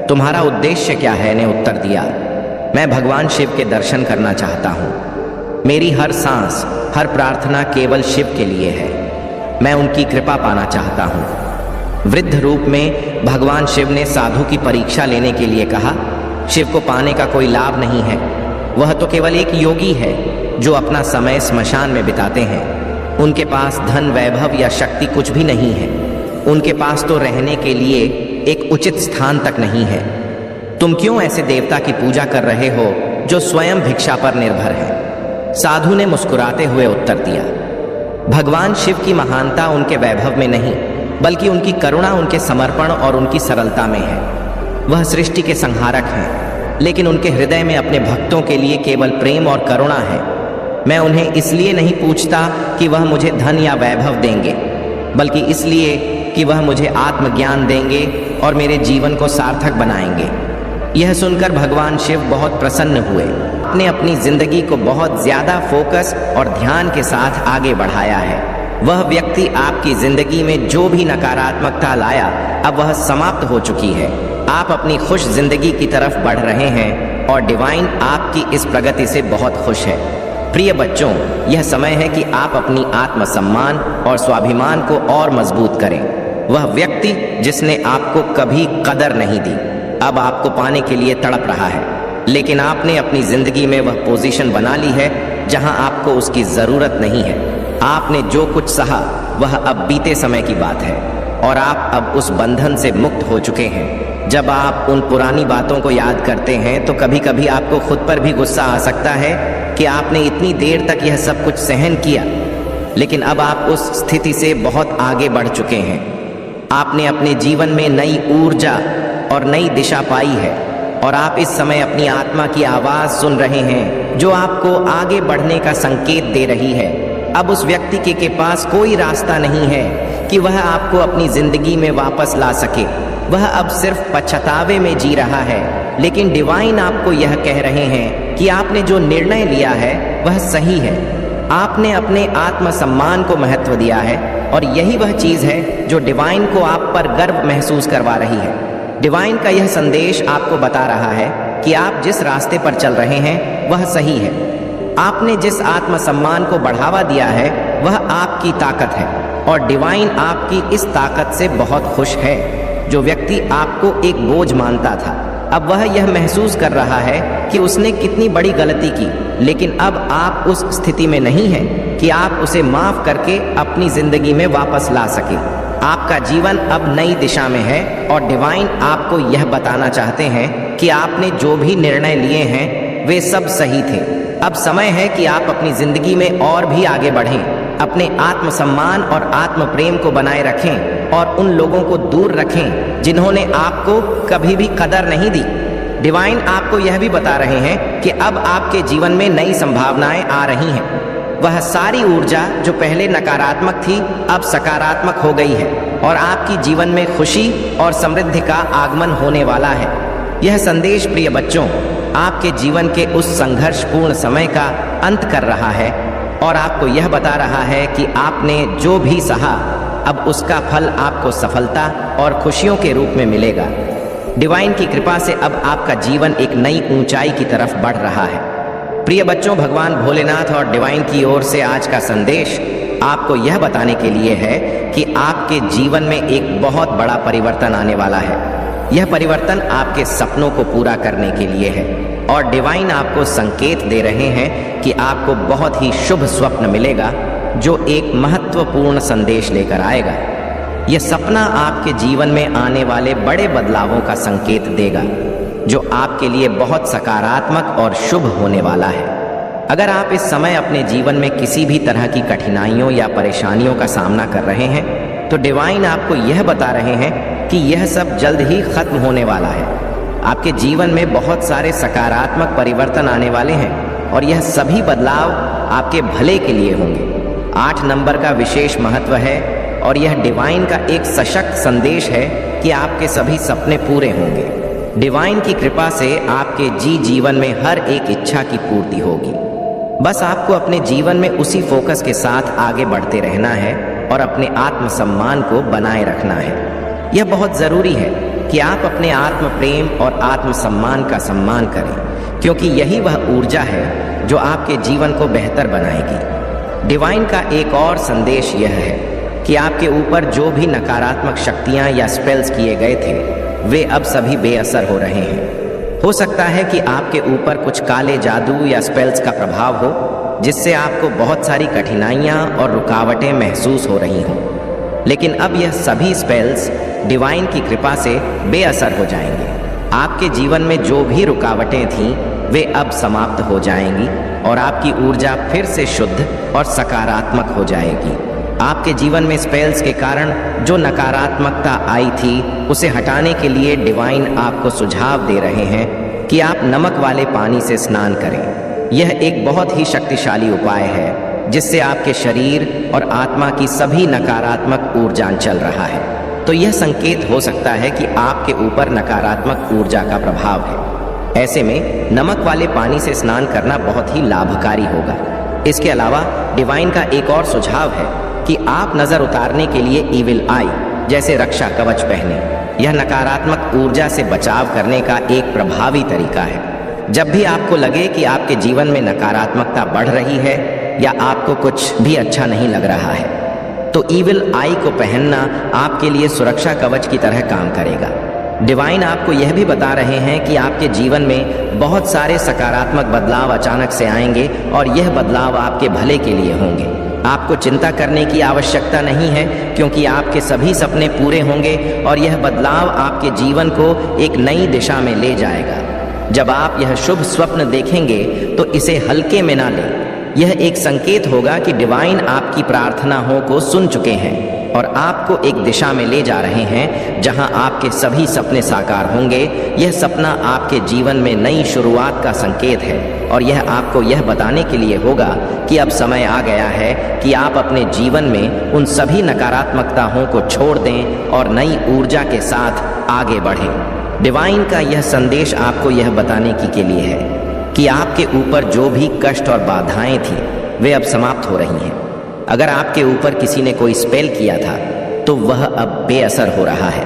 तुम्हारा उद्देश्य क्या है? ने उत्तर दिया, मैं भगवान शिव के दर्शन करना चाहता हूँ। मेरी हर सांस, हर प्रार्थना केवल शिव के लिए है। मैं उनकी कृपा पाना चाहता हूँ। वृद्ध रूप में भगवान शिव ने साधु की परीक्षा लेने के लिए कहा, शिव को पाने का कोई लाभ नहीं है। वह तो केवल एक योगी है जो अपना समय स्मशान में बिताते हैं। उनके पास धन, वैभव या शक्ति कुछ भी नहीं है। उनके पास तो रहने के लिए एक उचित स्थान तक नहीं है। तुम क्यों ऐसे देवता की पूजा कर रहे हो जो स्वयं भिक्षा पर निर्भर है? साधु ने मुस्कुराते हुए उत्तर दिया, भगवान शिव की महानता उनके वैभव में नहीं बल्कि उनकी करुणा उनके समर्पण और उनकी सरलता में है। वह सृष्टि के संहारक हैं, लेकिन उनके हृदय में अपने भक्तों के लिए केवल प्रेम और करुणा है। मैं उन्हें इसलिए नहीं पूछता कि वह मुझे धन या वैभव देंगे, बल्कि इसलिए कि वह मुझे आत्मज्ञान देंगे और मेरे जीवन को सार्थक बनाएंगे। यह सुनकर भगवान शिव बहुत प्रसन्न हुए। आपने अपनी जिंदगी को बहुत ज्यादा फोकस और ध्यान के साथ आगे बढ़ाया है। वह व्यक्ति आपकी जिंदगी में जो भी नकारात्मकता लाया, अब वह समाप्त हो चुकी है। आप अपनी खुश जिंदगी की तरफ बढ़ रहे हैं और डिवाइन आपकी इस प्रगति से बहुत खुश है। प्रिय बच्चों, यह समय है कि आप अपनी आत्मसम्मान और स्वाभिमान को और मजबूत करें। वह व्यक्ति जिसने आपको कभी कदर नहीं दी, अब आपको पाने के लिए तड़प रहा है, लेकिन आपने अपनी जिंदगी में वह पोजीशन बना ली है जहां आपको उसकी जरूरत नहीं है। आपने जो कुछ सहा वह अब बीते समय की बात है और आप अब उस बंधन से मुक्त हो चुके हैं। जब आप उन पुरानी बातों को याद करते हैं तो कभी कभी आपको खुद पर भी गुस्सा आ सकता है कि आपने इतनी देर तक यह सब कुछ सहन किया, लेकिन अब आप उस स्थिति से बहुत आगे बढ़ चुके हैं। आपने अपने जीवन में नई ऊर्जा और नई दिशा पाई है और आप इस समय अपनी आत्मा की आवाज सुन रहे हैं जो आपको आगे बढ़ने का संकेत दे रही है। अब उस व्यक्ति के पास कोई रास्ता नहीं है कि वह आपको अपनी जिंदगी में वापस ला सके। वह अब सिर्फ पछतावे में जी रहा है, लेकिन डिवाइन आपको यह कह रहे हैं कि आपने जो निर्णय लिया है वह सही है। आपने अपने आत्मसम्मान को महत्व दिया है और यही वह चीज है जो डिवाइन को आप पर गर्व महसूस करवा रही है। डिवाइन का यह संदेश आपको बता रहा है कि आप जिस रास्ते पर चल रहे हैं वह सही है। आपने जिस आत्मसम्मान को बढ़ावा दिया है वह आपकी ताकत है और डिवाइन आपकी इस ताकत से बहुत खुश है। जो व्यक्ति आपको एक बोझ मानता था, अब वह यह महसूस कर रहा है कि उसने कितनी बड़ी गलती की, लेकिन अब आप उस स्थिति में नहीं हैं कि आप उसे माफ करके अपनी जिंदगी में वापस ला सके। आपका जीवन अब नई दिशा में है और डिवाइन आपको यह बताना चाहते हैं कि आपने जो भी निर्णय लिए हैं वे सब सही थे। अब समय है कि आप अपनी जिंदगी में और भी आगे बढ़ें, अपने आत्मसम्मान और आत्म प्रेम को बनाए रखें और उन लोगों को दूर रखें जिन्होंने आपको कभी भी कदर नहीं दी। डिवाइन आपको यह भी बता रहे हैं कि अब आपके जीवन में नई संभावनाएं आ रही हैं। वह सारी ऊर्जा जो पहले नकारात्मक थी अब सकारात्मक हो गई है और आपकी जीवन में खुशी और समृद्धि का आगमन होने वाला है। यह संदेश प्रिय बच्चों आपके जीवन के उस संघर्षपूर्ण समय का अंत कर रहा है और आपको यह बता रहा है कि आपने जो भी सहा अब उसका फल आपको सफलता और खुशियों के रूप में मिलेगा। डिवाइन की कृपा से अब आपका जीवन एक नई ऊंचाई की तरफ बढ़ रहा है। प्रिय बच्चों, भगवान भोलेनाथ और डिवाइन की ओर से आज का संदेश आपको यह बताने के लिए है कि आपके जीवन में एक बहुत बड़ा परिवर्तन आने वाला है। यह परिवर्तन आपके सपनों को पूरा करने के लिए है और डिवाइन आपको संकेत दे रहे हैं कि आपको बहुत ही शुभ स्वप्न मिलेगा जो एक महत्वपूर्ण संदेश लेकर आएगा। यह सपना आपके जीवन में आने वाले बड़े बदलावों का संकेत देगा जो आपके लिए बहुत सकारात्मक और शुभ होने वाला है। अगर आप इस समय अपने जीवन में किसी भी तरह की कठिनाइयों या परेशानियों का सामना कर रहे हैं तो डिवाइन आपको यह बता रहे हैं कि यह सब जल्द ही खत्म होने वाला है। आपके जीवन में बहुत सारे सकारात्मक परिवर्तन आने वाले हैं और यह सभी बदलाव आपके भले के लिए होंगे। 8 नंबर का विशेष महत्व है और यह डिवाइन का एक सशक्त संदेश है कि आपके सभी सपने पूरे होंगे। डिवाइन की कृपा से आपके जीवन में हर एक इच्छा की पूर्ति होगी। बस आपको अपने जीवन में उसी फोकस के साथ आगे बढ़ते रहना है और अपने आत्मसम्मान को बनाए रखना है। यह बहुत जरूरी है कि आप अपने आत्म प्रेम और आत्मसम्मान का सम्मान करें, क्योंकि यही वह ऊर्जा है जो आपके जीवन को बेहतर बनाएगी। डिवाइन का एक और संदेश यह है कि आपके ऊपर जो भी नकारात्मक शक्तियां या स्पेल्स किए गए थे वे अब सभी बेअसर हो रहे हैं। हो सकता है कि आपके ऊपर कुछ काले जादू या स्पेल्स का प्रभाव हो जिससे आपको बहुत सारी कठिनाइयां और रुकावटें महसूस हो रही हों, लेकिन अब यह सभी स्पेल्स डिवाइन की कृपा से बेअसर हो जाएंगे। आपके जीवन में जो भी रुकावटें थीं वे अब समाप्त हो जाएंगी और आपकी ऊर्जा फिर से शुद्ध और सकारात्मक हो जाएगी। आपके जीवन में स्पेल्स के कारण जो नकारात्मकता आई थी उसे हटाने के लिए डिवाइन आपको सुझाव दे रहे हैं कि आप नमक वाले पानी से स्नान करें। यह एक बहुत ही शक्तिशाली उपाय है जिससे आपके शरीर और आत्मा की सभी नकारात्मक ऊर्जा चल रहा है। तो यह संकेत हो सकता है कि आपके ऊपर नकारात्मक ऊर्जा का प्रभाव है। ऐसे में नमक वाले पानी से स्नान करना बहुत ही लाभकारी होगा। इसके अलावा डिवाइन का एक और सुझाव है कि आप नजर उतारने के लिए इविल आई जैसे रक्षा कवच पहने। यह नकारात्मक ऊर्जा से बचाव करने का एक प्रभावी तरीका है। जब भी आपको लगे कि आपके जीवन में नकारात्मकता बढ़ रही है या आपको कुछ भी अच्छा नहीं लग रहा है, तो इविल आई को पहनना आपके लिए सुरक्षा कवच की तरह काम करेगा। डिवाइन आपको यह भी बता रहे हैं कि आपके जीवन में बहुत सारे सकारात्मक बदलाव अचानक से आएंगे और यह बदलाव आपके भले के लिए होंगे। आपको चिंता करने की आवश्यकता नहीं है क्योंकि आपके सभी सपने पूरे होंगे और यह बदलाव आपके जीवन को एक नई दिशा में ले जाएगा। जब आप यह शुभ स्वप्न देखेंगे तो इसे हल्के में ना लें। यह एक संकेत होगा कि डिवाइन आपकी प्रार्थनाओं को सुन चुके हैं और आपको एक दिशा में ले जा रहे हैं जहां आपके सभी सपने साकार होंगे। यह सपना आपके जीवन में नई शुरुआत का संकेत है और यह आपको यह बताने के लिए होगा कि अब समय आ गया है कि आप अपने जीवन में उन सभी नकारात्मकताओं को छोड़ दें और नई ऊर्जा के साथ आगे बढ़ें। डिवाइन का यह संदेश आपको यह बताने के लिए है कि आपके ऊपर जो भी कष्ट और बाधाएं थी वे अब समाप्त हो रही हैं। अगर आपके ऊपर किसी ने कोई स्पेल किया था तो वह अब बेअसर हो रहा है।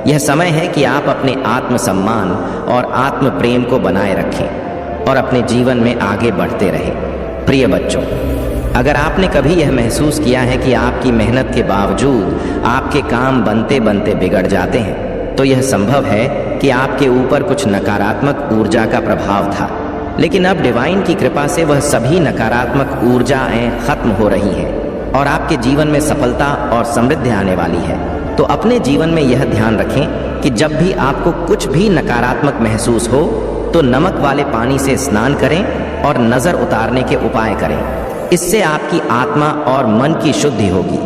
यह समय है कि आप अपने आत्मसम्मान और आत्म प्रेम को बनाए रखें और अपने जीवन में आगे बढ़ते रहें। प्रिय बच्चों, अगर आपने कभी यह महसूस किया है कि आपकी मेहनत के बावजूद आपके काम बनते बनते बिगड़ जाते हैं, तो यह संभव है कि आपके ऊपर कुछ नकारात्मक ऊर्जा का प्रभाव था। लेकिन अब डिवाइन की कृपा से वह सभी नकारात्मक ऊर्जाएं खत्म हो रही हैं और आपके जीवन में सफलता और समृद्धि आने वाली है। तो अपने जीवन में यह ध्यान रखें कि जब भी आपको कुछ भी नकारात्मक महसूस हो तो नमक वाले पानी से स्नान करें और नजर उतारने के उपाय करें। इससे आपकी आत्मा और मन की शुद्धि होगी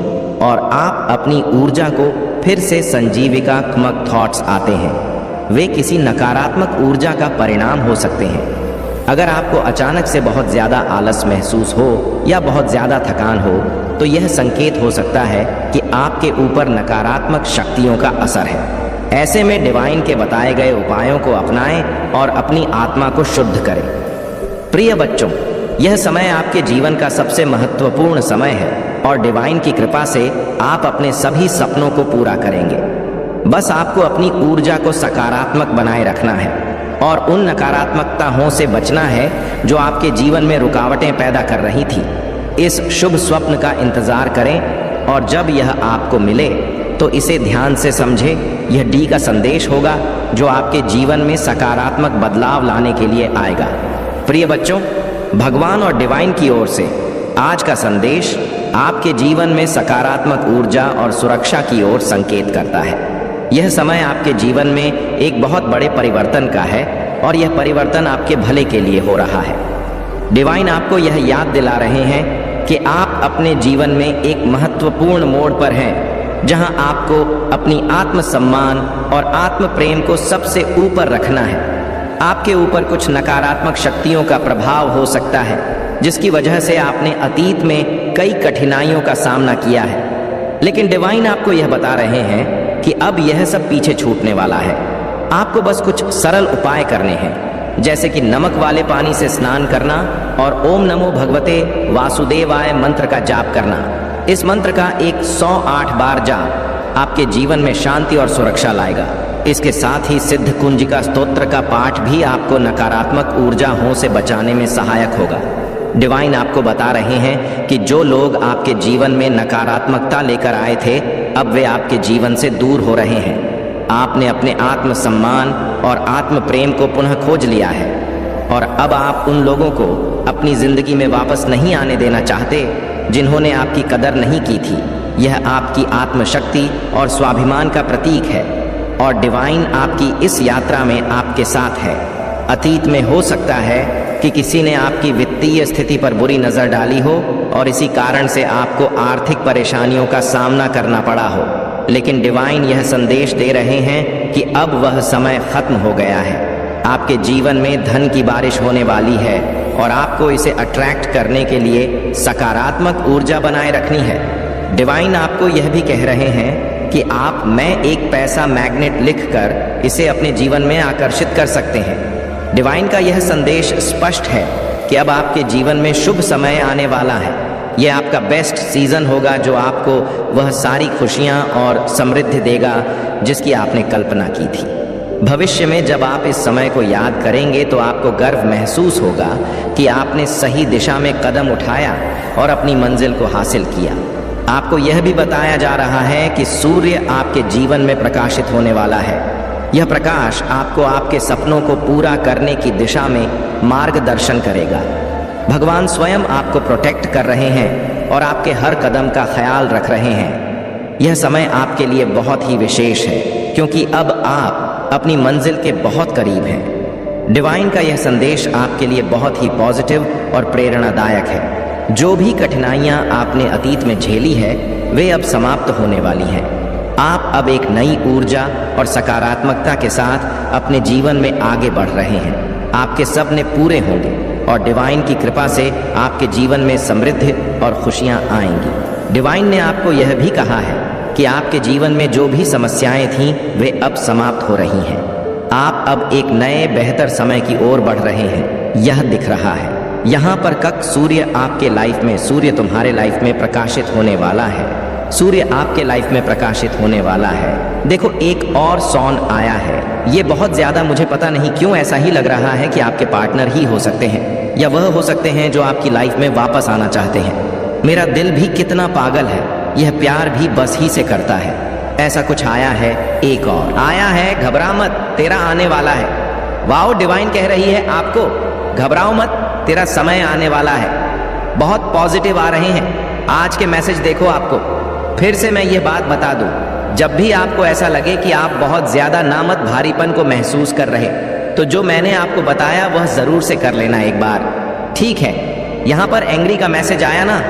और आप अपनी ऊर्जा को फिर से संजीविकात्मक थॉट्स आते हैं। वे किसी नकारात्मक ऊर्जा का परिणाम हो सकते हैं। अगर आपको अचानक से बहुत ज़्यादा आलस महसूस हो या बहुत ज़्यादा थकान हो तो यह संकेत हो सकता है कि आपके ऊपर नकारात्मक शक्तियों का असर है। ऐसे में डिवाइन के बताए गए उपायों को अपनाएं और अपनी आत्मा को शुद्ध करें। प्रिय बच्चों, यह समय आपके जीवन का सबसे महत्वपूर्ण समय है और डिवाइन की कृपा से आप अपने सभी सपनों को पूरा करेंगे। बस आपको अपनी ऊर्जा को सकारात्मक बनाए रखना है और उन नकारात्मकताओं से बचना है जो आपके जीवन में रुकावटें पैदा कर रही थी। इस शुभ स्वप्न का इंतजार करें और जब यह आपको मिले तो इसे ध्यान से समझें। यह डी का संदेश होगा जो आपके जीवन में सकारात्मक बदलाव लाने के लिए आएगा। प्रिय बच्चों, भगवान और डिवाइन की ओर से आज का संदेश आपके जीवन में सकारात्मक ऊर्जा और सुरक्षा की ओर संकेत करता है। यह समय आपके जीवन में एक बहुत बड़े परिवर्तन का है और यह परिवर्तन आपके भले के लिए हो रहा है। डिवाइन आपको यह याद दिला रहे हैं कि आप अपने जीवन में एक महत्वपूर्ण मोड़ पर हैं जहां आपको अपनी आत्मसम्मान और आत्म प्रेम को सबसे ऊपर रखना है। आपके ऊपर कुछ नकारात्मक शक्तियों का प्रभाव हो सकता है जिसकी वजह से आपने अतीत में कई कठिनाइयों का सामना किया है, लेकिन डिवाइन आपको यह बता रहे हैं कि अब यह सब पीछे छूटने वाला है। आपको बस कुछ सरल उपाय करने हैं, जैसे कि नमक वाले पानी से स्नान करना और ओम नमो भगवते वासुदेवाय मंत्र का जाप करना। इस मंत्र का 108 बार जाप आपके जीवन में शांति और सुरक्षा लाएगा। इसके साथ ही सिद्ध कुंजिका स्तोत्र का पाठ भी आपको नकारात्मक ऊर्जाओं से बचाने में सहायक होगा। डिवाइन आपको बता रहे हैं कि जो लोग आपके जीवन में नकारात्मकता लेकर आए थे अब वे आपके जीवन से दूर हो रहे हैं। आपने अपने आत्मसम्मान और आत्म प्रेम को पुनः खोज लिया है और अब आप उन लोगों को अपनी जिंदगी में वापस नहीं आने देना चाहते जिन्होंने आपकी कदर नहीं की थी। यह आपकी आत्मशक्ति और स्वाभिमान का प्रतीक है और डिवाइन आपकी इस यात्रा में आपके साथ है। अतीत में हो सकता है कि किसी ने आपकी वित्तीय स्थिति पर बुरी नज़र डाली हो और इसी कारण से आपको आर्थिक परेशानियों का सामना करना पड़ा हो। लेकिन डिवाइन यह संदेश दे रहे हैं कि अब वह समय खत्म हो गया है। आपके जीवन में धन की बारिश होने वाली है और आपको इसे अट्रैक्ट करने के लिए सकारात्मक ऊर्जा बनाए रखनी है। डिवाइन आपको यह भी कह रहे हैं कि आप मैं एक पैसा मैग्नेट लिखकर इसे अपने जीवन में आकर्षित कर सकते हैं। डिवाइन का यह संदेश स्पष्ट है कि अब आपके जीवन में शुभ समय आने वाला है। यह आपका बेस्ट सीजन होगा जो आपको वह सारी खुशियां और समृद्धि देगा जिसकी आपने कल्पना की थी। भविष्य में जब आप इस समय को याद करेंगे तो आपको गर्व महसूस होगा कि आपने सही दिशा में कदम उठाया और अपनी मंजिल को हासिल किया। आपको यह भी बताया जा रहा है कि सूर्य आपके जीवन में प्रकाशित होने वाला है। यह प्रकाश आपको आपके सपनों को पूरा करने की दिशा में मार्गदर्शन करेगा। भगवान स्वयं आपको प्रोटेक्ट कर रहे हैं और आपके हर कदम का ख्याल रख रहे हैं। यह समय आपके लिए बहुत ही विशेष है क्योंकि अब आप अपनी मंजिल के बहुत करीब हैं। डिवाइन का यह संदेश आपके लिए बहुत ही पॉजिटिव और प्रेरणादायक है। जो भी कठिनाइयां आपने अतीत में झेली है वे अब समाप्त होने वाली हैं। आप अब एक नई ऊर्जा और सकारात्मकता के साथ अपने जीवन में आगे बढ़ रहे हैं। आपके सपने पूरे होंगे और डिवाइन की कृपा से आपके जीवन में समृद्धि और खुशियां आएंगी। डिवाइन ने आपको यह भी कहा है कि आपके जीवन में जो भी समस्याएं थीं वे अब समाप्त हो रही हैं। आप अब एक नए बेहतर समय की ओर बढ़ रहे हैं। यह दिख रहा है। यहाँ पर कक सूर्य आपके लाइफ में, सूर्य तुम्हारे लाइफ में प्रकाशित होने वाला है। सूर्य आपके लाइफ में प्रकाशित होने वाला है। देखो एक और सॉन आया है। ये बहुत ज्यादा मुझे पता नहीं क्यों ऐसा ही लग रहा है कि आपके पार्टनर ही हो सकते हैं या वह हो सकते हैं जो आपकी लाइफ में वापस आना चाहते हैं। मेरा दिल भी कितना पागल है, यह प्यार भी बस ही से करता है। ऐसा कुछ आया है। एक और आया है, घबरा मत तेरा आने वाला है। वाओ, डिवाइन कह रही है आपको घबराओ मत, तेरा समय आने वाला है। बहुत पॉजिटिव आ रहे हैं आज के मैसेज। देखो आपको फिर से मैं ये बात बता दूं, जब भी आपको ऐसा लगे कि आप बहुत ज्यादा नामत भारीपन को महसूस कर रहे तो जो मैंने आपको बताया वह जरूर से कर लेना एक बार, ठीक है। यहाँ पर एंग्री का मैसेज आया ना,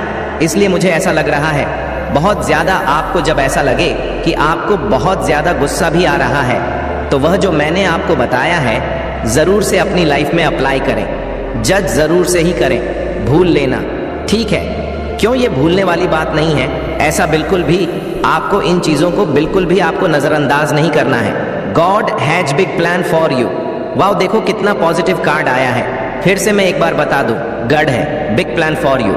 इसलिए मुझे ऐसा लग रहा है। बहुत ज्यादा आपको जब ऐसा लगे कि आपको बहुत ज्यादा गुस्सा भी आ रहा है तो वह जो मैंने आपको बताया है जरूर से अपनी लाइफ में अप्लाई करें। जज जरूर से ही करें, भूल लेना, ठीक है। क्यों ये भूलने वाली बात नहीं है। ऐसा बिल्कुल भी आपको इन चीजों को बिल्कुल भी आपको नजरअंदाज नहीं करना है। God has big plan for you. Wow, देखो कितना पॉजिटिव कार्ड आया है। फिर से मैं एक बार बता दूं, गॉड है बिग प्लान फॉर यू।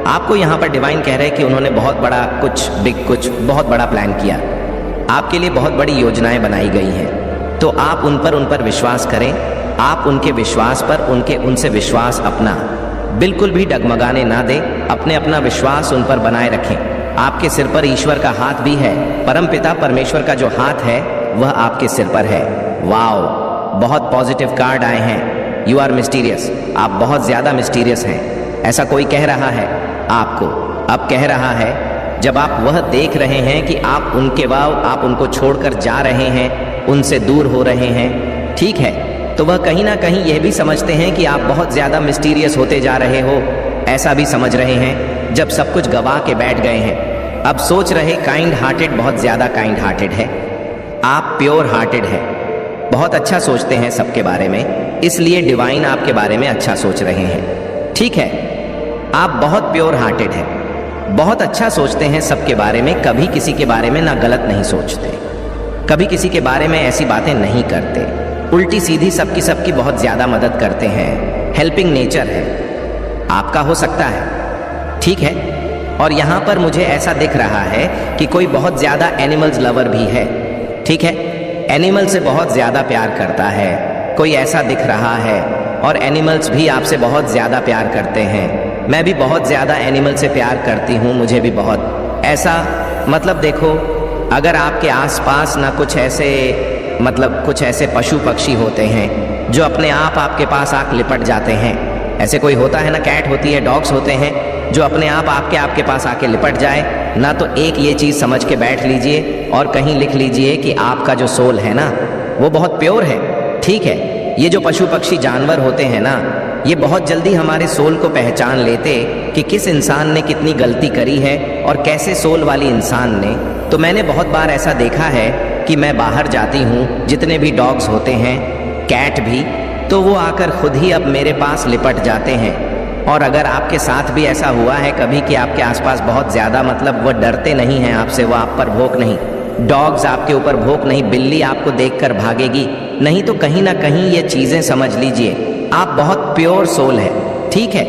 आपको यहाँ पर डिवाइन कह रहे हैं कि उन्होंने बहुत बड़ा कुछ बहुत बड़ा प्लान किया। आपके लिए बहुत बड़ी योजनाएं बनाई गई हैं। तो आप उन पर विश्वास करें। आप उनके विश्वास पर उनसे विश्वास अपना बिल्कुल भी डगमगाने ना दे। अपना विश्वास उन पर बनाए रखें। आपके सिर पर ईश्वर का हाथ भी है। परमपिता परमेश्वर का जो हाथ है वह आपके सिर पर है। वाओ, बहुत पॉजिटिव कार्ड आए हैं। You are mysterious. आप बहुत ज्यादा मिस्टीरियस हैं। ऐसा कोई कह रहा है आपको। अब कह रहा है जब आप वह देख रहे हैं कि आप उनको छोड़कर जा रहे हैं, उनसे दूर हो रहे हैं, ठीक है, तो वह कहीं ना कहीं यह भी समझते हैं कि आप बहुत ज्यादा मिस्टीरियस होते जा रहे हो। ऐसा भी समझ रहे हैं जब सब कुछ गवा के बैठ गए हैं। अब सोच रहे काइंड हार्टेड बहुत ज्यादा काइंड हार्टेड है। आप प्योर हार्टेड है, बहुत अच्छा सोचते हैं सबके बारे में, इसलिए डिवाइन आपके बारे में अच्छा सोच रहे हैं, ठीक है। आप बहुत प्योर हार्टेड है, बहुत अच्छा सोचते हैं सबके बारे में। कभी किसी के बारे में ना गलत नहीं सोचते, कभी किसी के बारे में ऐसी बातें नहीं करते। उल्टी सीधी सबकी बहुत ज्यादा मदद करते हैं। हेल्पिंग नेचर है आपका, हो सकता है, ठीक है। और यहाँ पर मुझे ऐसा दिख रहा है कि कोई बहुत ज्यादा एनिमल्स लवर भी है, ठीक है। एनिमल से बहुत ज्यादा प्यार करता है कोई, ऐसा दिख रहा है। और एनिमल्स भी आपसे बहुत ज्यादा प्यार करते हैं। मैं भी बहुत ज्यादा एनिमल से प्यार करती हूँ, मुझे भी बहुत ऐसा, मतलब देखो, अगर आपके आसपास ना कुछ ऐसे पशु पक्षी होते हैं जो अपने आप आपके पास आके लिपट जाते हैं। ऐसे कोई होता है ना, कैट होती है, डॉग्स होते हैं जो अपने आप आपके पास आके लिपट जाए ना। तो एक ये चीज़ समझ के बैठ लीजिए और कहीं लिख लीजिए कि आपका जो सोल है ना वो बहुत प्योर है, ठीक है। ये जो पशु पक्षी जानवर होते हैं ना ये बहुत जल्दी हमारे सोल को पहचान लेते कि किस इंसान ने कितनी गलती करी है और कैसे सोल वाली इंसान ने। तो मैंने बहुत बार ऐसा देखा है कि मैं बाहर जाती हूँ, जितने भी डॉग्स होते हैं, कैट भी, तो वो आकर खुद ही अब मेरे पास लिपट जाते हैं। और अगर आपके साथ भी ऐसा हुआ है कभी कि आपके आसपास बहुत ज़्यादा मतलब वो डरते नहीं हैं आपसे, वो आप पर भौंक नहीं, डॉग्स आपके ऊपर भौंक नहीं, बिल्ली आपको देखकर भागेगी नहीं, तो कहीं ना कहीं ये चीज़ें समझ लीजिए आप बहुत प्योर सोल है, ठीक है,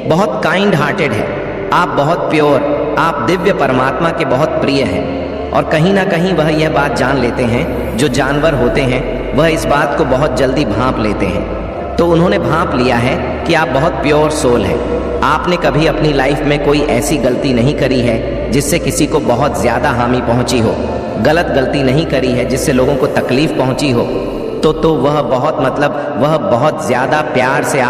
बहुत काइंड हार्टेड है, आप बहुत प्योर, आप दिव्य परमात्मा के बहुत प्रिय हैं। और कहीं ना कहीं वह यह बात जान लेते हैं, जो जानवर होते हैं वह इस बात को बहुत जल्दी भांप लेते हैं। तो उन्होंने भांप लिया है कि आप बहुत प्योर सोल हैं। आपने कभी अपनी लाइफ में कोई ऐसी गलती नहीं करी है जिससे किसी को बहुत ज़्यादा हानि पहुंची हो, गलत गलती नहीं करी है जिससे लोगों को तकलीफ पहुंची हो। तो वह बहुत मतलब वह बहुत ज़्यादा प्यार से आप